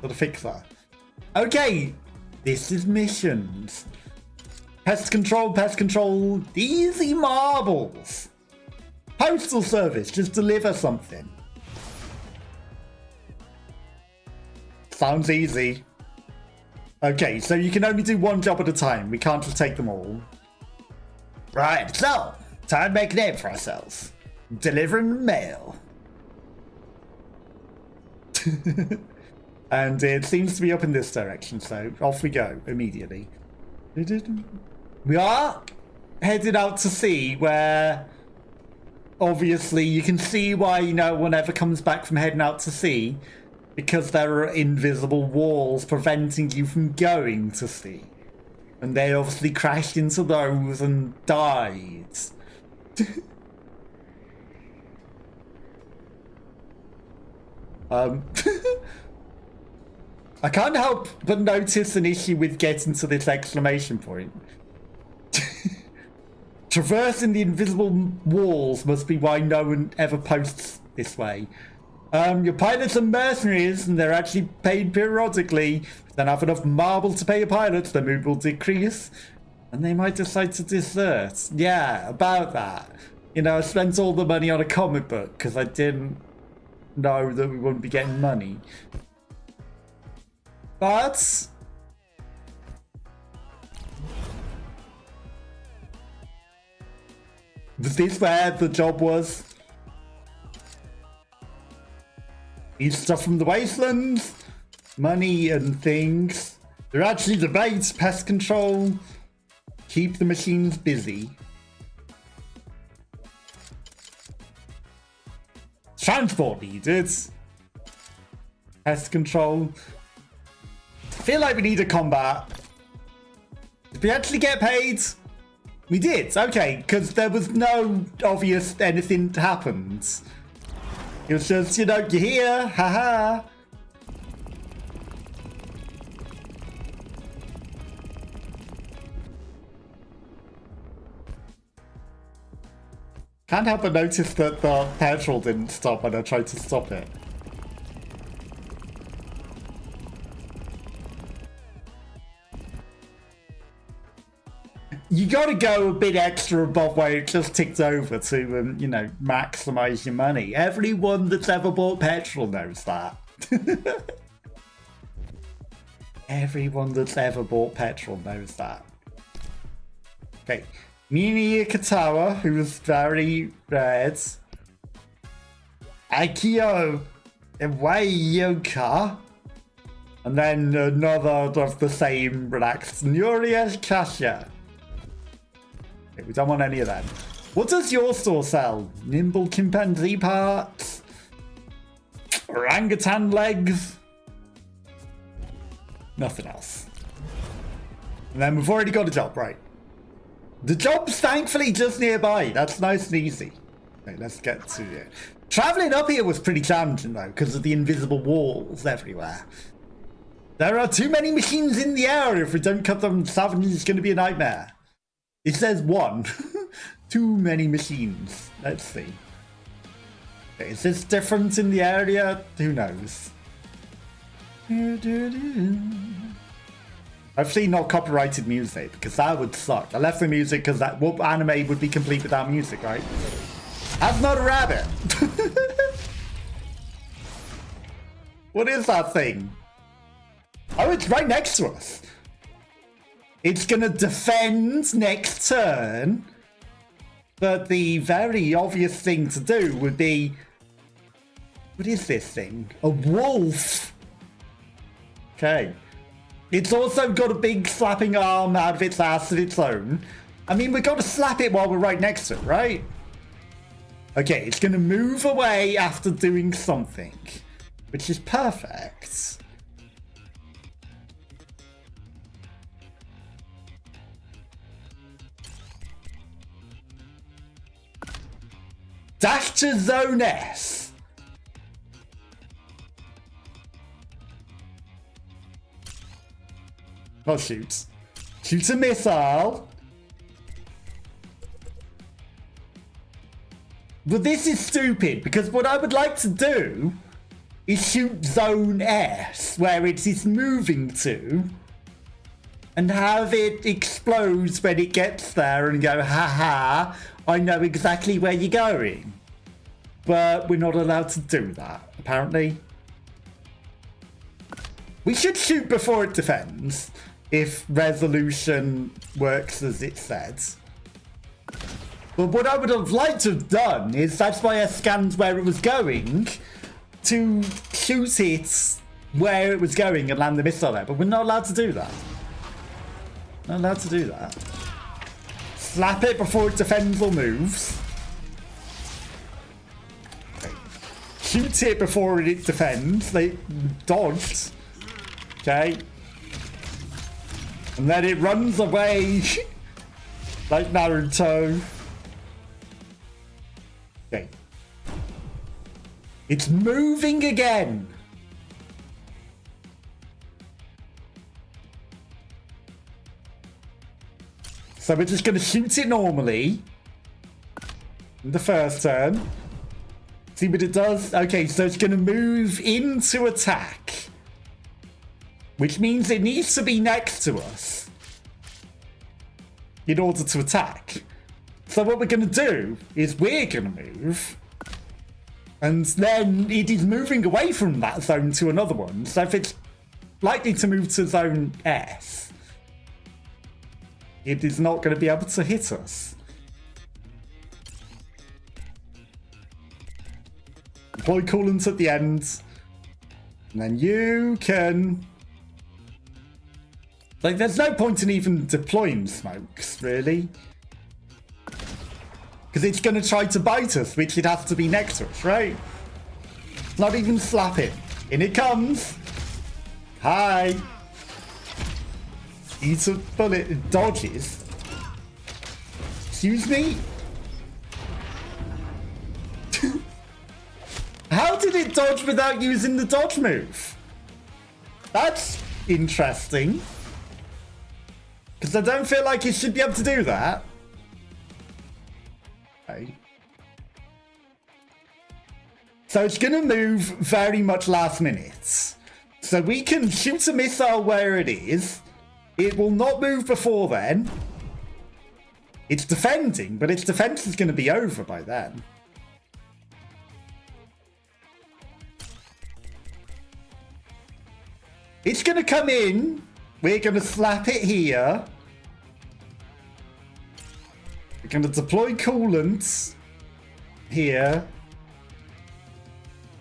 Gotta fix that. Okay, this is missions. Pest control, easy marbles. Postal service, just deliver something. Sounds easy. Okay, so you can only do one job at a time. We can't just take them all. Right, so, time to make a name for ourselves. Delivering mail. And it seems to be up in this direction, so off we go immediately. We are headed out to sea, where obviously you can see why no one ever comes back from heading out to sea, because there are invisible walls preventing you from going to sea. And they obviously crashed into those and died. I can't help but notice an issue with getting to this exclamation point. Traversing the invisible walls must be why no one ever posts this way. Your pilots are mercenaries and they're actually paid periodically. If they don't have enough marble to pay your pilots, their mood will decrease and they might decide to desert. Yeah, about that. You know, I spent all the money on a comic book because I didn't know that we wouldn't be getting money. But was this where the job was? Need stuff from the wastelands, money and things. They're actually debates, pest control, keep the machines busy. Transport needed. Pest control. I feel like we need a combat. Did we actually get paid? We did, okay, because there was no obvious anything happened. It was just, you know, you're here, haha. Can't help but notice that the petrol didn't stop when I tried to stop it. You gotta go a bit extra above where it just ticked over to, you know, maximize your money. Everyone that's ever bought petrol knows that. Everyone that's ever bought petrol knows that. Okay, Mini Katawa, who was very red. Akio Iwayoka. And then another of the same relaxed Nuria Kasha. We don't want any of them. What does your store sell? Nimble chimpanzee parts? Orangutan legs? Nothing else. And then we've already got a job, right? The job's thankfully just nearby. That's nice and easy. Okay, let's get to it. Traveling up here was pretty challenging though, because of the invisible walls everywhere. There are too many machines in the area. If we don't cut them, salvaging is going to be a nightmare. It says one. Too many machines. Let's see. Okay, is this different in the area? Who knows? I've seen not copyrighted music because that would suck. I left the music because that anime would be complete without music, right? That's not a rabbit. What is that thing? Oh, it's right next to us. It's gonna defend next turn, but the very obvious thing to do would be, what is this thing? A wolf. Okay. It's also got a big slapping arm out of its ass of its own. I mean, we've got to slap it while we're right next to it, right? Okay, it's going to move away after doing something, which is perfect. Dash to Zone S. Oh, shoot. Shoot a missile. But this is stupid, because what I would like to do is shoot Zone S, where it is moving to, and have it explode when it gets there and go, haha, I know exactly where you're going. But we're not allowed to do that, apparently. We should shoot before it defends, if resolution works as it says. But what I would have liked to have done is, that's why I scanned where it was going, to shoot it where it was going and land the missile there. But we're not allowed to do that. Not allowed to do that. Slap it before it defends or moves. Okay. Shoot it before it defends. They dodged. Okay. And then it runs away like Naruto. Okay. It's moving again. So we're just going to shoot it normally. In the first turn. See what it does? Okay, so it's going to move into attack. Which means it needs to be next to us in order to attack. So what we're going to do is we're going to move. And then it is moving away from that zone to another one. So if it's likely to move to zone S, it is not going to be able to hit us. Deploy coolant at the end. And then you can... Like, there's no point in even deploying smokes, really. Because it's going to try to bite us, which it has to be next to us, right? Not even slap it. In it comes. Hi. Eats a bullet. It dodges. Excuse me? How did it dodge without using the dodge move? That's interesting. Because I don't feel like it should be able to do that. Okay. So it's going to move very much last minute. So we can shoot a missile where it is. It will not move before then. It's defending, but its defense is going to be over by then. It's going to come in. We're going to slap it here. We're going to deploy coolant here.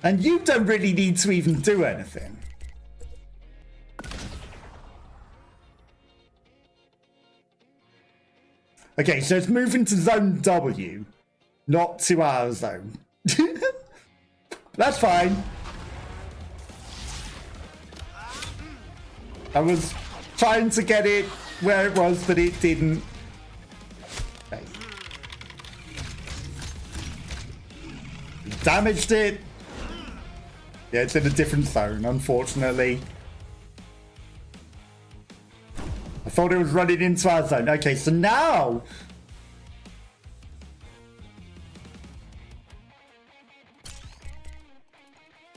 And you don't really need to even do anything. Okay, so it's moving to zone W, not to our zone. That's fine. I was trying to get it where it was, but it didn't. Okay. Damaged it. Yeah, it's in a different zone, unfortunately. I thought it was running into our zone. Okay, so now...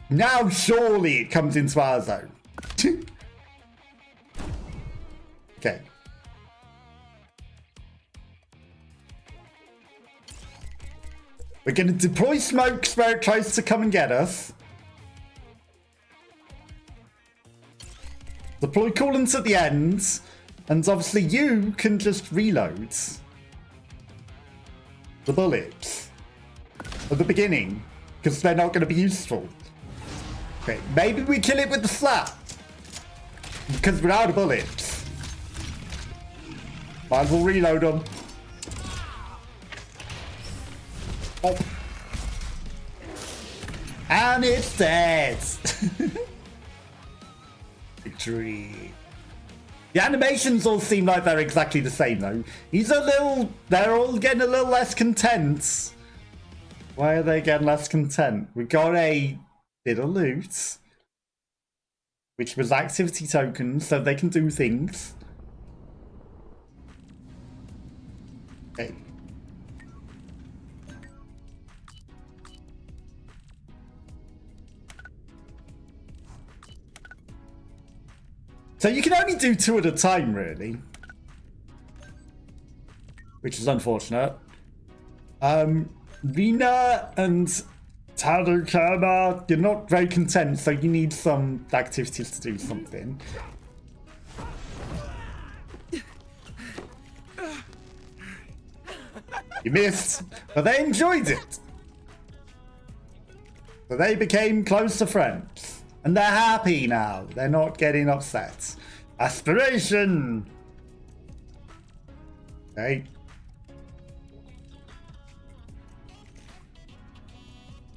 Now surely it comes into our zone. Okay. We're going to deploy smokes where it tries to come and get us. Deploy coolant at the end. And obviously you can just reload the bullets at the beginning. Because they're not going to be useful. Okay, maybe we kill it with the slap. Because we're out of bullets. Might as well reload them. Oh. And it's dead. Victory. The animations all seem like they're exactly the same though. They're all getting a little less content. Why are they getting less content? We got a bit of loot, which was activity tokens, so they can do things. Okay. So you can only do 2 at a time, really. Which is unfortunate. Rina and Tadukama, you're not very content, so you need some activities to do something. You missed, but they enjoyed it. So they became closer friends. And they're happy now. They're not getting upset. Aspiration! Okay.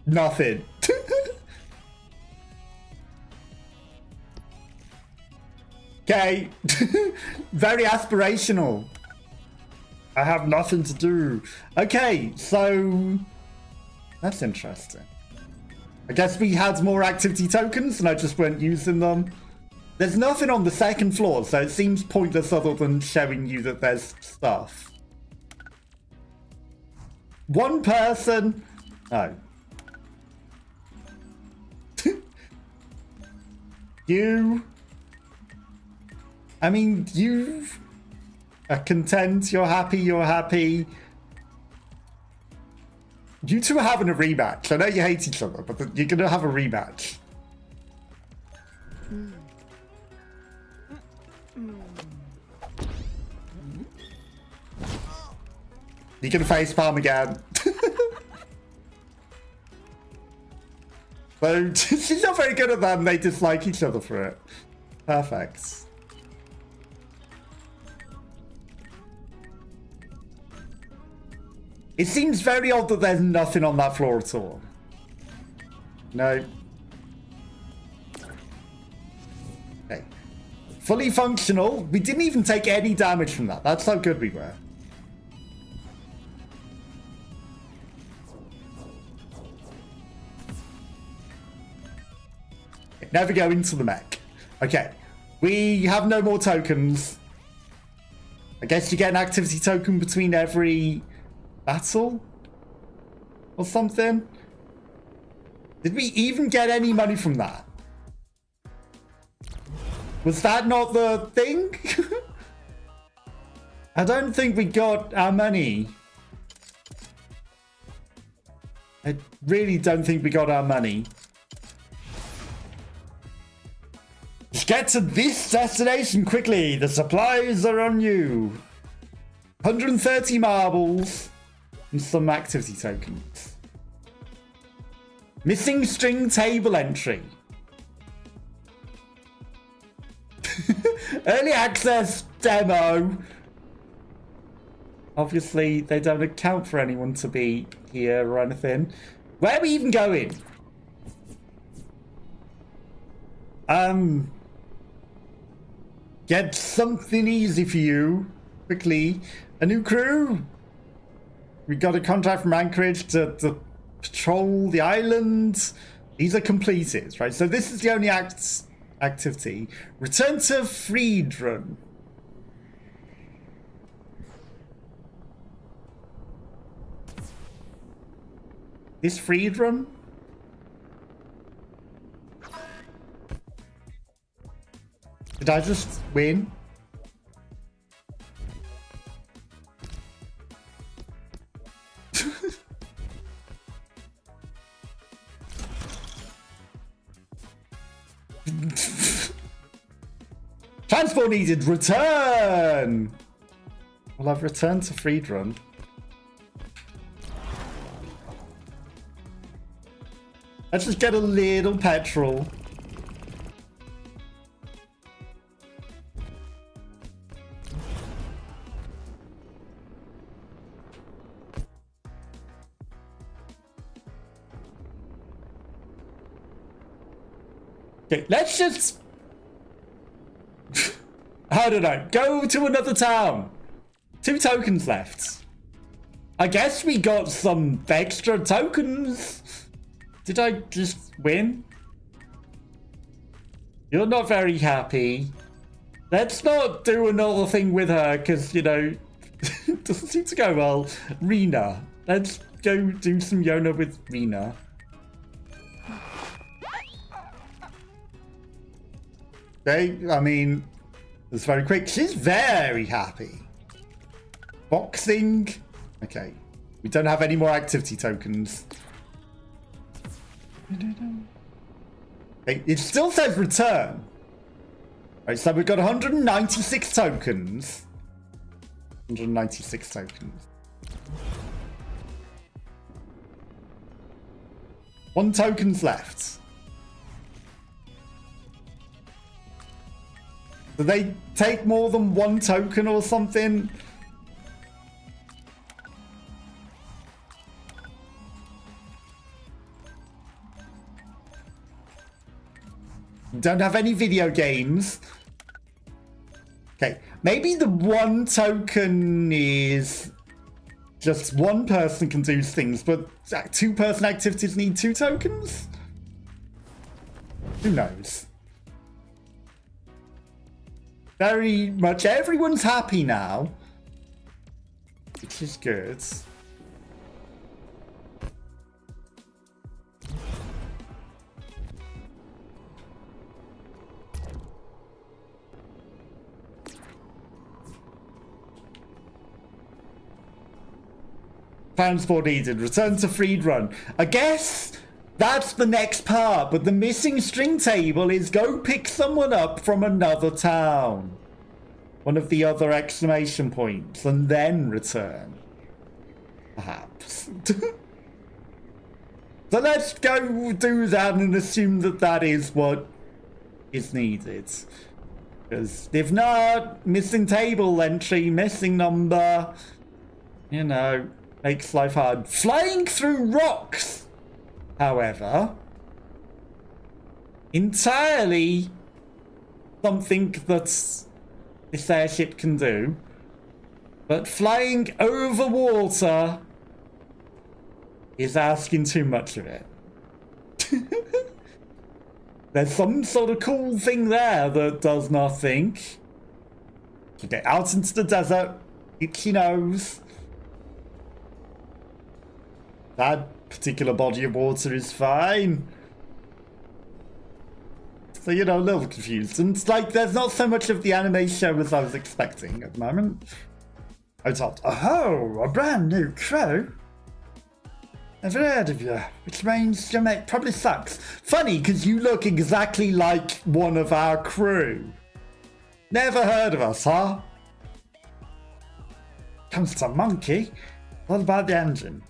Nothing. Okay. Very aspirational. I have nothing to do. Okay, so that's interesting. I guess we had more activity tokens and I just weren't using them. There's nothing on the second floor, so it seems pointless other than showing you that there's stuff. One person. Oh. You. I mean, you are content, you're happy, you're happy. You two are having a rematch. I know you hate each other, but you're going to have a rematch. You can facepalm again. So she's not very good at that and they dislike each other for it. Perfect. It seems very odd that there's nothing on that floor at all. No. Okay. Fully functional. We didn't even take any damage from that. That's how good we were. Never go into the mech. Okay. We have no more tokens. I guess you get an activity token between every battle or something. Did we even get any money from that? Was that not the thing? I don't think we got our money. I really don't think we got our money. Just get to this destination quickly. The supplies are on you. 130 marbles. And some activity tokens. Missing string table entry. Early access demo. Obviously, they don't account for anyone to be here or anything. Where are we even going? Get something easy for you. Quickly. A new crew. We got a contract from Anchorage to patrol the island. These are completed, right? So this is the only activity. Return to Friedrun. Is Friedrun? Did I just win? Transport needed. Return. Well, I've returned to Friedrun. Let's just get a little petrol. Okay, let's just... I don't know. Go to another town. 2 tokens left. I guess we got some extra tokens. Did I just win? You're not very happy. Let's not do another thing with her, because, you know, it doesn't seem to go well. Rena. Let's go do some Yona with Rena. Okay, I mean, it's very quick. She's very happy. Boxing. Okay, we don't have any more activity tokens. Okay, it still says return. Right, so we've got 196 tokens. 196 tokens. 1 token's left. Do they take more than 1 token or something? Don't have any video games. Okay, maybe the 1 token is just 1 person can do things, but 2-person activities need 2 tokens? Who knows? Very much everyone's happy now, which is good. Transport needed. Return to freed run. I guess that's the next part, but the missing string table is go pick someone up from another town. One of the other exclamation points, and then return. Perhaps. So let's go do that and assume that that is what is needed. Because if not, missing table entry, missing number, you know, makes life hard. Flying through rocks, however, entirely something that this airship can do. But flying over water is asking too much of it. There's some sort of cool thing there that does nothing. You get out into the desert, itchy nose. That particular body of water is fine. So, you know, a little confused. And it's like there's not so much of the anime show as I was expecting at the moment. I thought, oh, a brand new crew? Never heard of you, which means your mate probably sucks. Funny, because you look exactly like one of our crew. Never heard of us, huh? Comes to monkey. What about the engine?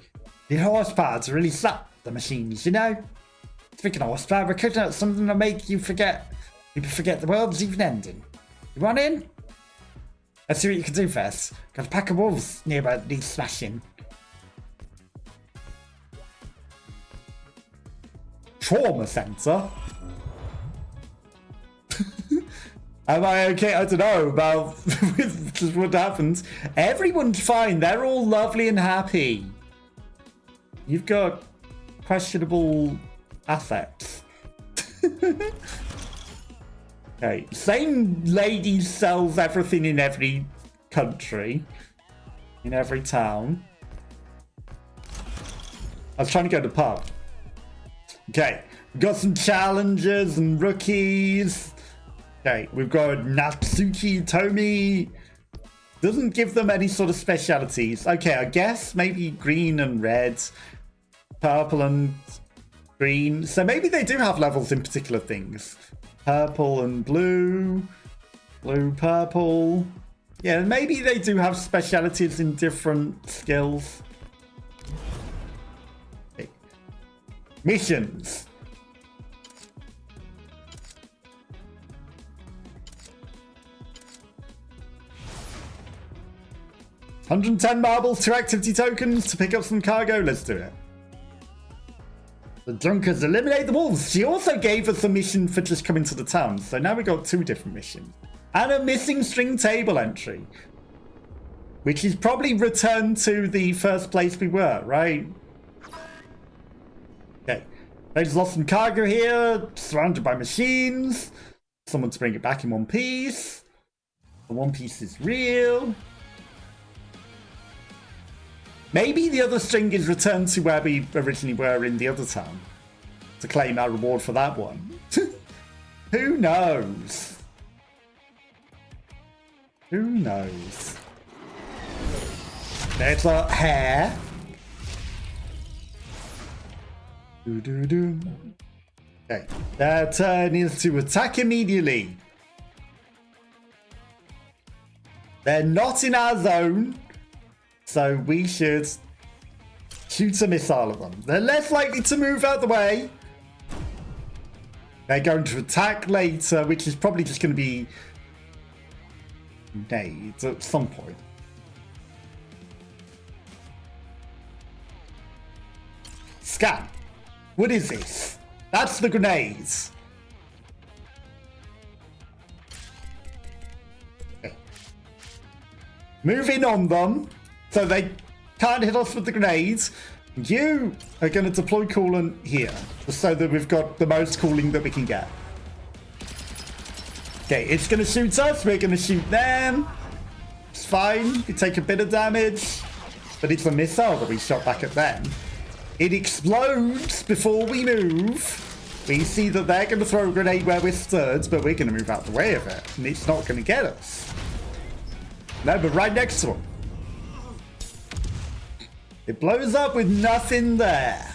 The horsepower to really slap the machines, you know? Speaking of horsepower, we're cooking up something to make you forget. People forget the world's even ending. You want in? Let's see what you can do first. Got a pack of wolves nearby that needs smashing. Trauma center? Am I okay? I don't know about just what happens. Everyone's fine. They're all lovely and happy. You've got questionable assets. Okay, same lady sells everything in every country, in every town. I was trying to go to the pub. Okay, we've got some challengers and rookies. Okay, we've got Natsuki Tomi. Doesn't give them any sort of specialities. Okay, I guess maybe green and red, purple and green. So maybe they do have levels in particular things. Purple and blue, blue, purple. Yeah, maybe they do have specialities in different skills. Okay. Missions. $110 marbles, 2 activity tokens to pick up some cargo. Let's do it. The drunkards eliminate the wolves. She also gave us a mission for just coming to the town. So now we got 2 different missions. And a missing string table entry. Which is probably returned to the first place we were, right? Okay. They've lost some cargo here. Surrounded by machines. Someone to bring it back in one piece. The one piece is real. Maybe the other string is returned to where we originally were in the other town. To claim our reward for that one. Who knows? Who knows? There's a hair. Okay. Their turn is to attack immediately. They're not in our zone. So we should shoot a missile at them. They're less likely to move out the way. They're going to attack later, which is probably just going to be nades at some point. Scan. What is this? That's the grenades. Okay. Move in on them. So they can't hit us with the grenades. You are going to deploy coolant here, just so that we've got the most cooling that we can get. Okay, it's going to shoot us. We're going to shoot them. It's fine. We take a bit of damage, but it's a missile that we shot back at them. It explodes before we move. We see that they're going to throw a grenade where we're stood, but we're going to move out the way of it, and it's not going to get us. No, but right next to them. It blows up with nothing there.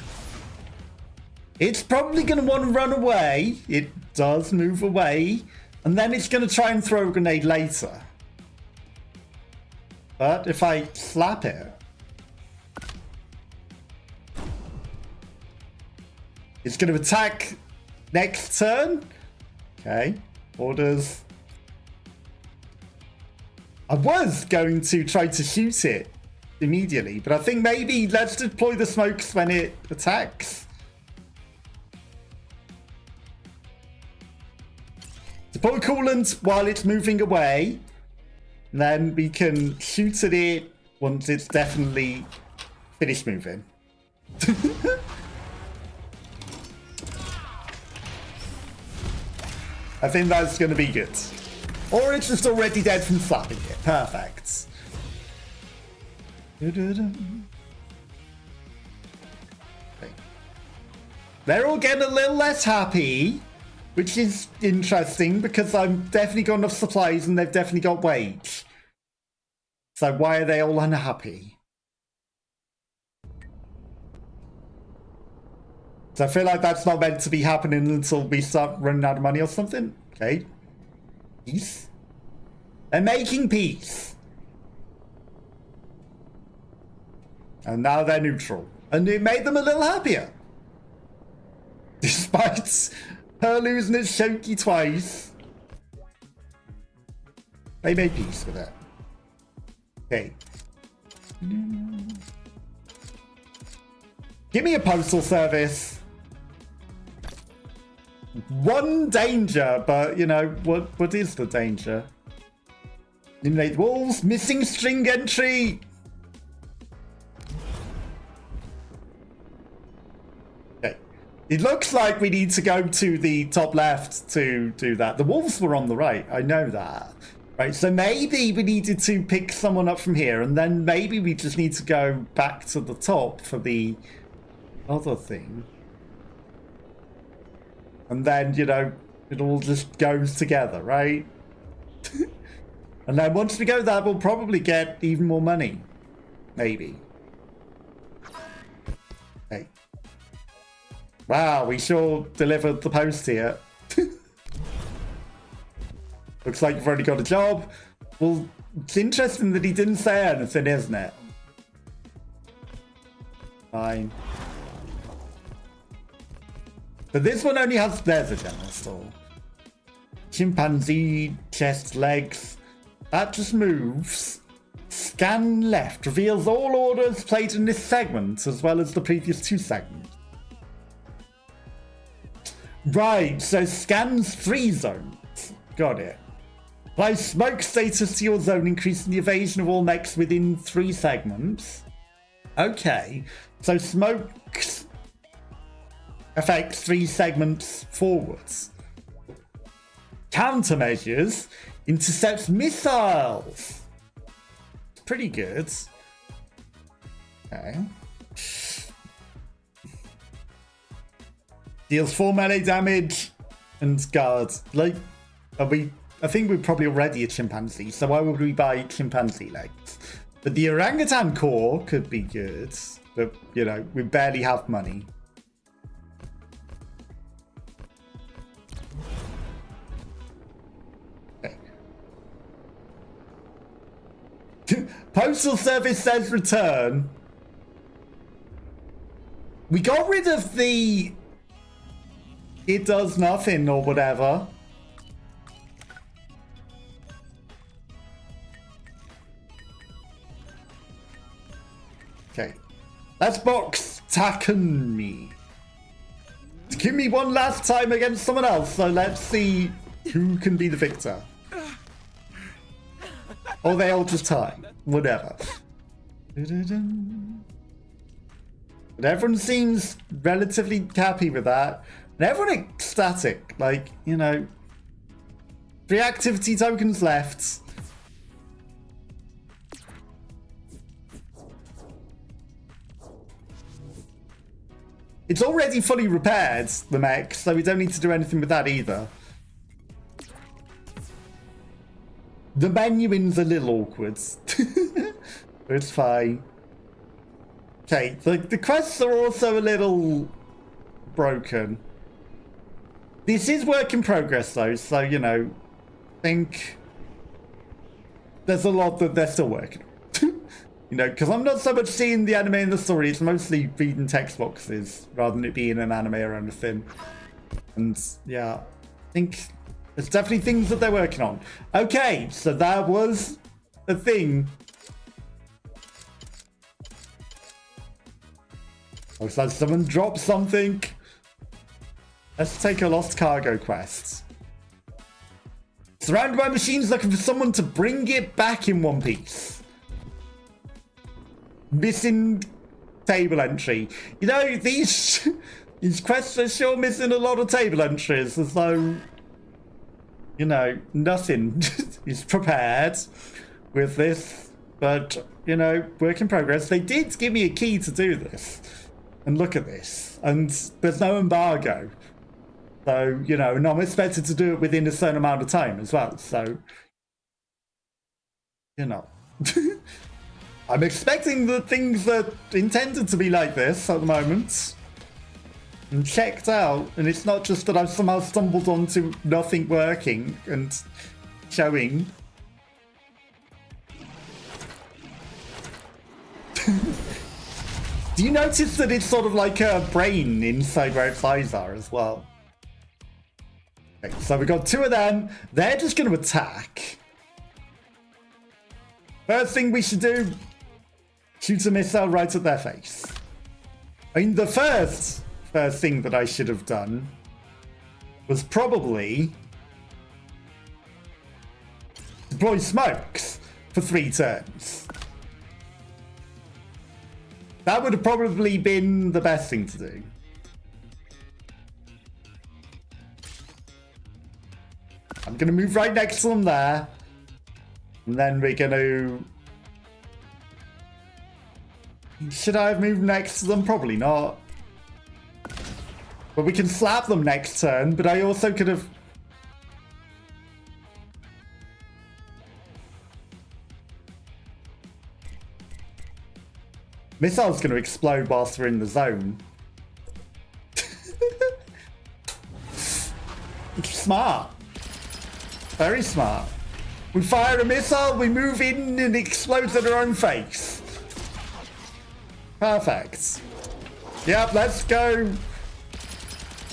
It's probably going to want to run away. It does move away. And then it's going to try and throw a grenade later. But if I slap it, it's going to attack next turn. Okay. Orders. I was going to try to shoot it immediately, but I think maybe let's deploy the smokes when it attacks. Deploy coolant while it's moving away, and then we can shoot at it once it's definitely finished moving. I think that's going to be good. Or it's just already dead from slapping it. Perfect. Okay. They're all getting a little less happy, which is interesting because I've definitely got enough supplies and they've definitely got wage. So why are they all unhappy? So I feel like that's not meant to be happening until we start running out of money or something. Okay. Peace. They're making peace. And now they're neutral. And it made them a little happier. Despite her losing its Shoki twice. They made peace with it. Okay. Give me a postal service. One danger, but you know, what is the danger? Eliminate wolves, missing string entry. It looks like we need to go to the top left to do that. The wolves were on the right. I know that. Right, so maybe we needed to pick someone up from here, and then maybe we just need to go back to the top for the other thing. And then, you know, it all just goes together, right? And then once we go there, we'll probably get even more money. Maybe. Hey. Wow, we sure delivered the post here. Looks like you've already got a job. Well, it's interesting that he didn't say anything, isn't it? Fine. But this one only has... There's a general store. Chimpanzee, chest, legs. That just moves. Scan left. Reveals all orders played in this segment, as well as the previous 2 segments. Right, so scans 3 zones. Got it. Apply smoke status to your zone, increasing the evasion of all mechs within 3 segments. Okay, so smoke affects 3 segments forwards. Countermeasures intercepts missiles. Pretty good. Okay. Deals 4 melee damage and guard. Like, I think we're probably already a chimpanzee, so why would we buy chimpanzee legs? But the orangutan core could be good, but you know, we barely have money. Okay. Postal Service says return. We got rid of the it does nothing or whatever. Okay. Let's box Takumi. Give me one last time against someone else, so let's see who can be the victor. Or they all just tie. Whatever. But everyone seems relatively happy with that. And everyone ecstatic. Like, you know, 3 activity tokens left. It's already fully repaired, the mech, so we don't need to do anything with that either. The menuing's a little awkward. It's fine. Okay, the quests are also a little broken. This is work in progress though, so you know, I think there's a lot that they're still working on. You know, because I'm not so much seeing the anime in the story, it's mostly reading text boxes rather than it being an anime or anything. And yeah, I think there's definitely things that they're working on. Okay, so that was a thing. Looks like someone dropped something. Let's take a lost cargo quest. Surrounded by machines looking for someone to bring it back in one piece. Missing table entry. You know, these quests are sure missing a lot of table entries, as though, you know, nothing is prepared with this. But, you know, work in progress. They did give me a key to do this. And look at this. And there's no embargo. So, you know, and I'm expected to do it within a certain amount of time as well. So, you know. I'm expecting the things that intended to be like this at the moment. And checked out. And it's not just that I've somehow stumbled onto nothing working and showing. Do you notice that it's sort of like a brain inside where its eyes are as well? Okay, so we got 2 of them. They're just going to attack. First thing we should do, shoot a missile right at their face. I mean, the first thing that I should have done was probably deploy smokes for 3 turns. That would have probably been the best thing to do. I'm going to move right next to them there. And then we're going to... Should I have moved next to them? Probably not. But we can slap them next turn, but I also could have... Missile's going to explode whilst we're in the zone. Smart. Very smart. We fire a missile, we move in, and it explodes at our own face. Perfect. Yep, let's go.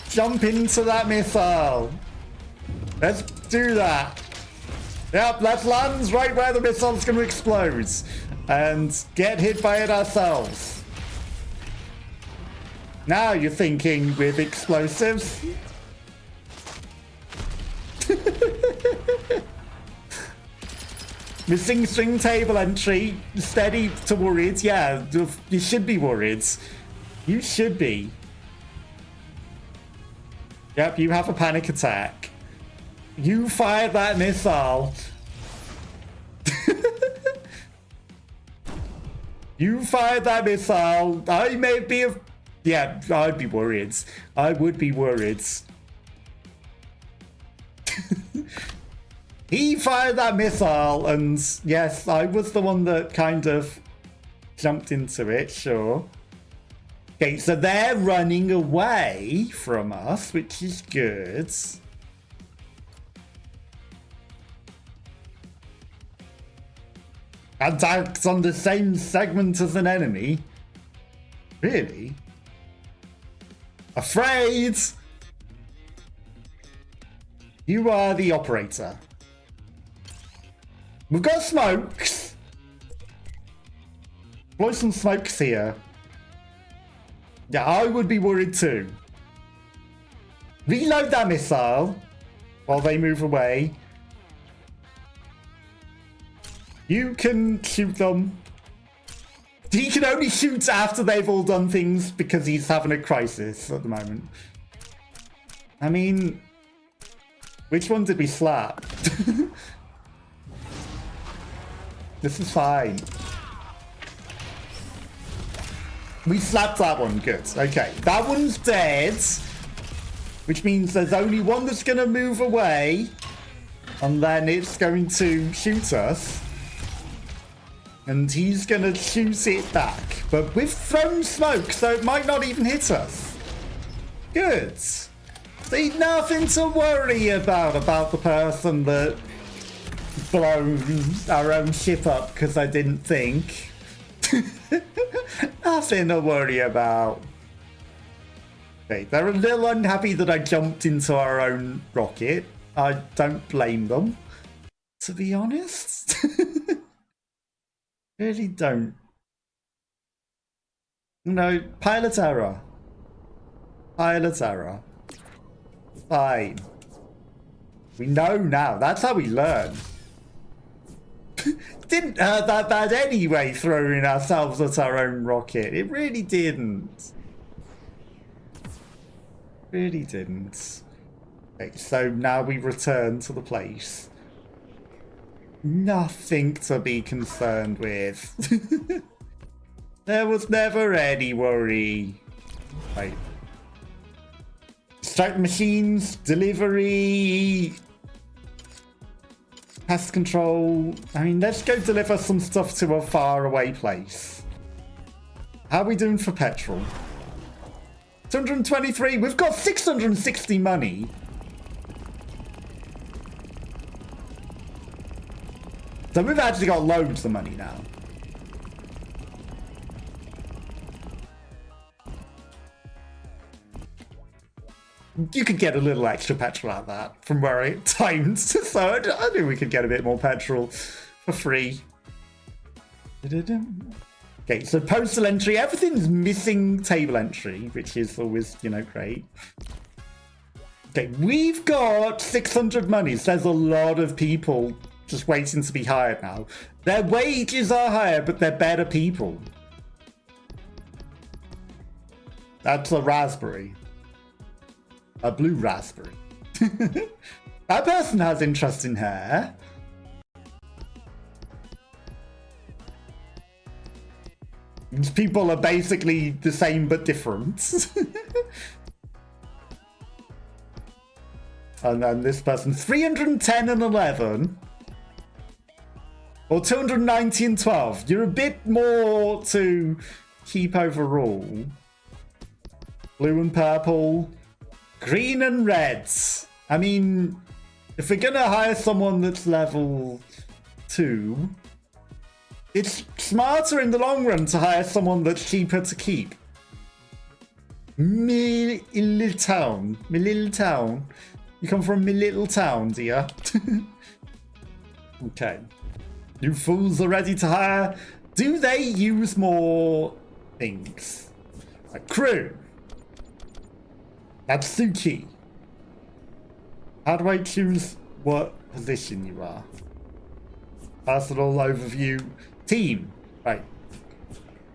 Jump into that missile. Let's do that. Yep, let's land right where the missile's going to explode. And get hit by it ourselves. Now you're thinking with explosives. Missing string table entry. Steady to worried. Yeah, you should be worried. You should be. Yep, you have a panic attack. You fired that missile. You fired that missile. I may be a... Yeah, I'd be worried. I would be worried. He fired that missile, and yes, I was the one that kind of jumped into it, sure. Okay, so they're running away from us, which is good. Attacks on the same segment as an enemy? Really? Afraid! You are the operator. We've got smokes. Blow some smokes here. Yeah, I would be worried too. Reload that missile while they move away. You can shoot them. He can only shoot after they've all done things because he's having a crisis at the moment. I mean, which one did we slap? This is fine. We slapped that one, good. Okay, that one's dead. Which means there's only one that's going to move away. And then it's going to shoot us. And he's going to shoot it back. But we've thrown smoke, so it might not even hit us. Good. See, nothing to worry about the person that blown our own ship up because I didn't think. Nothing to worry about. Okay, they're a little unhappy that I jumped into our own rocket. I don't blame them, to be honest. Really don't. No, pilot error. Pilot error. Fine. We know now. That's how we learn. Didn't hurt that bad anyway, throwing ourselves at our own rocket. It really didn't. Really didn't. Okay, so now we return to the place. Nothing to be concerned with. There was never any worry. Right. Strike machines, delivery, pest control. I mean, let's go deliver some stuff to a faraway place. How are we doing for petrol? 223. We've got 660 money. So we've actually got loads of money now. You could get a little extra petrol out of that from where it timed. So I knew we could get a bit more petrol for free. Okay, so postal entry. Everything's missing table entry, which is always, you know, great. Okay, we've got 600 monies. There's a lot of people just waiting to be hired now. Their wages are higher, but they're better people. That's a raspberry. A blue raspberry. That person has interesting hair. These people are basically the same but different. And then this person, 310 and 11. Or 290 and 12. You're a bit more to keep overall. Blue and purple. Green and reds. I mean, if we're gonna hire someone that's level 2, it's smarter in the long run to hire someone that's cheaper to keep. Me little town. Me little town. You come from me little town, do ya? Okay. You fools are ready to hire. Do they use more things? Like crew. Natsuki. How do I choose what position you are? Personal overview. Team. Right.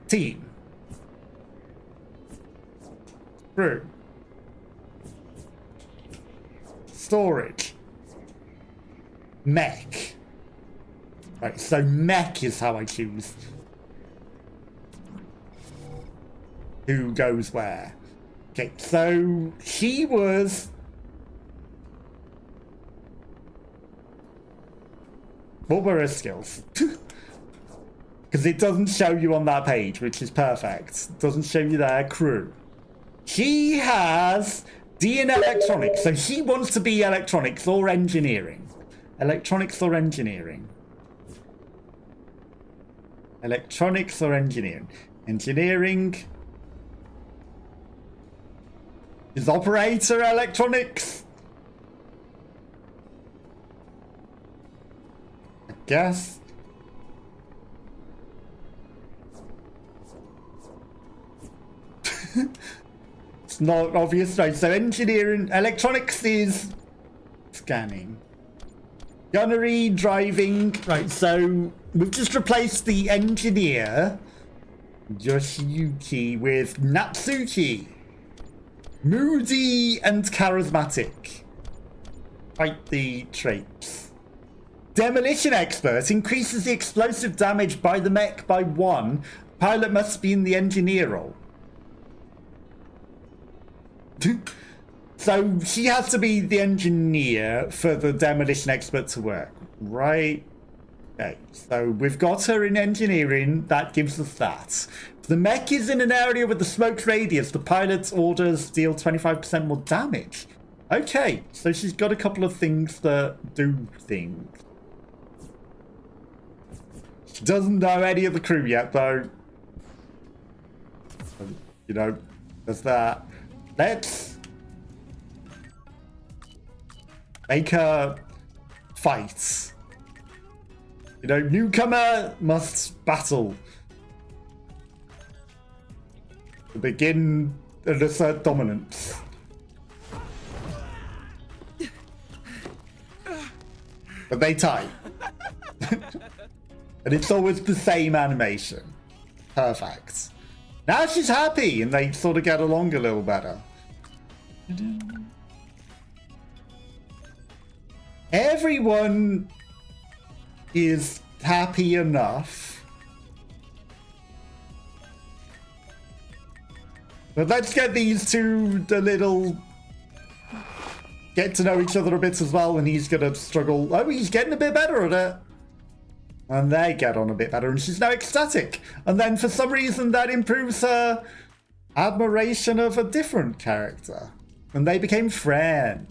Team. Crew. Storage. Mech. Right, so mech is how I choose who goes where. Okay, so she was... What were her skills? Because it doesn't show you on that page, which is perfect. It doesn't show you their crew. She has D in electronics, so she wants to be electronics or engineering. Electronics or engineering. Electronics or engineering. Engineering is operator electronics. I guess. It's not obvious, right? So engineering, electronics is scanning. Gunnery, driving, right? So we've just replaced the engineer Yoshiyuki with Natsuki. Moody and charismatic. Quite the traits. Demolition expert increases the explosive damage by the mech by 1. Pilot must be in the engineer role. So she has to be the engineer for the demolition expert to work, right? Okay, so we've got her in engineering. That gives us that. If the mech is in an area with the smoke radius, the pilot's orders deal 25% more damage. Okay, so she's got a couple of things that do things. She doesn't know any of the crew yet, though. You know, there's that. Let's make her fight. You know, newcomer must battle. To begin and assert dominance. But they tie. And it's always the same animation. Perfect. Now she's happy and they sort of get along a little better. Everyone is happy enough. But let's get these two a little... get to know each other a bit as well, and he's gonna struggle. Oh, he's getting a bit better at it. And they get on a bit better, and she's now ecstatic. And then for some reason that improves her admiration of a different character. And they became friends.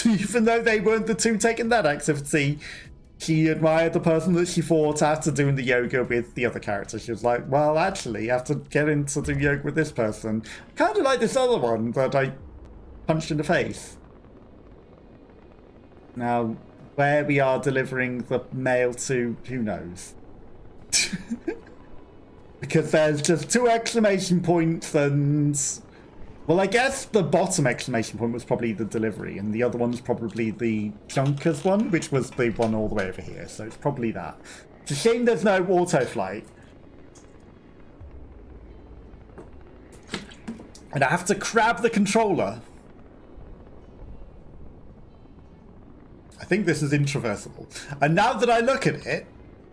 Even though they weren't the two taking that activity, she admired the person that she fought after doing the yoga with the other character. She was like, well, actually, after getting to do yoga with this person, I kind of like this other one that I punched in the face. Now, where we are delivering the mail to, who knows? Because there's just 2 exclamation points and... well, I guess the bottom exclamation point was probably the delivery, and the other one's probably the Junkers one, which was the one all the way over here, so it's probably that. It's a shame there's no auto flight. And I have to grab the controller. I think this is intraversible. And now that I look at it,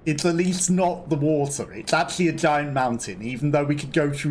it's at least not the water. It's actually a giant mountain, even though we could go through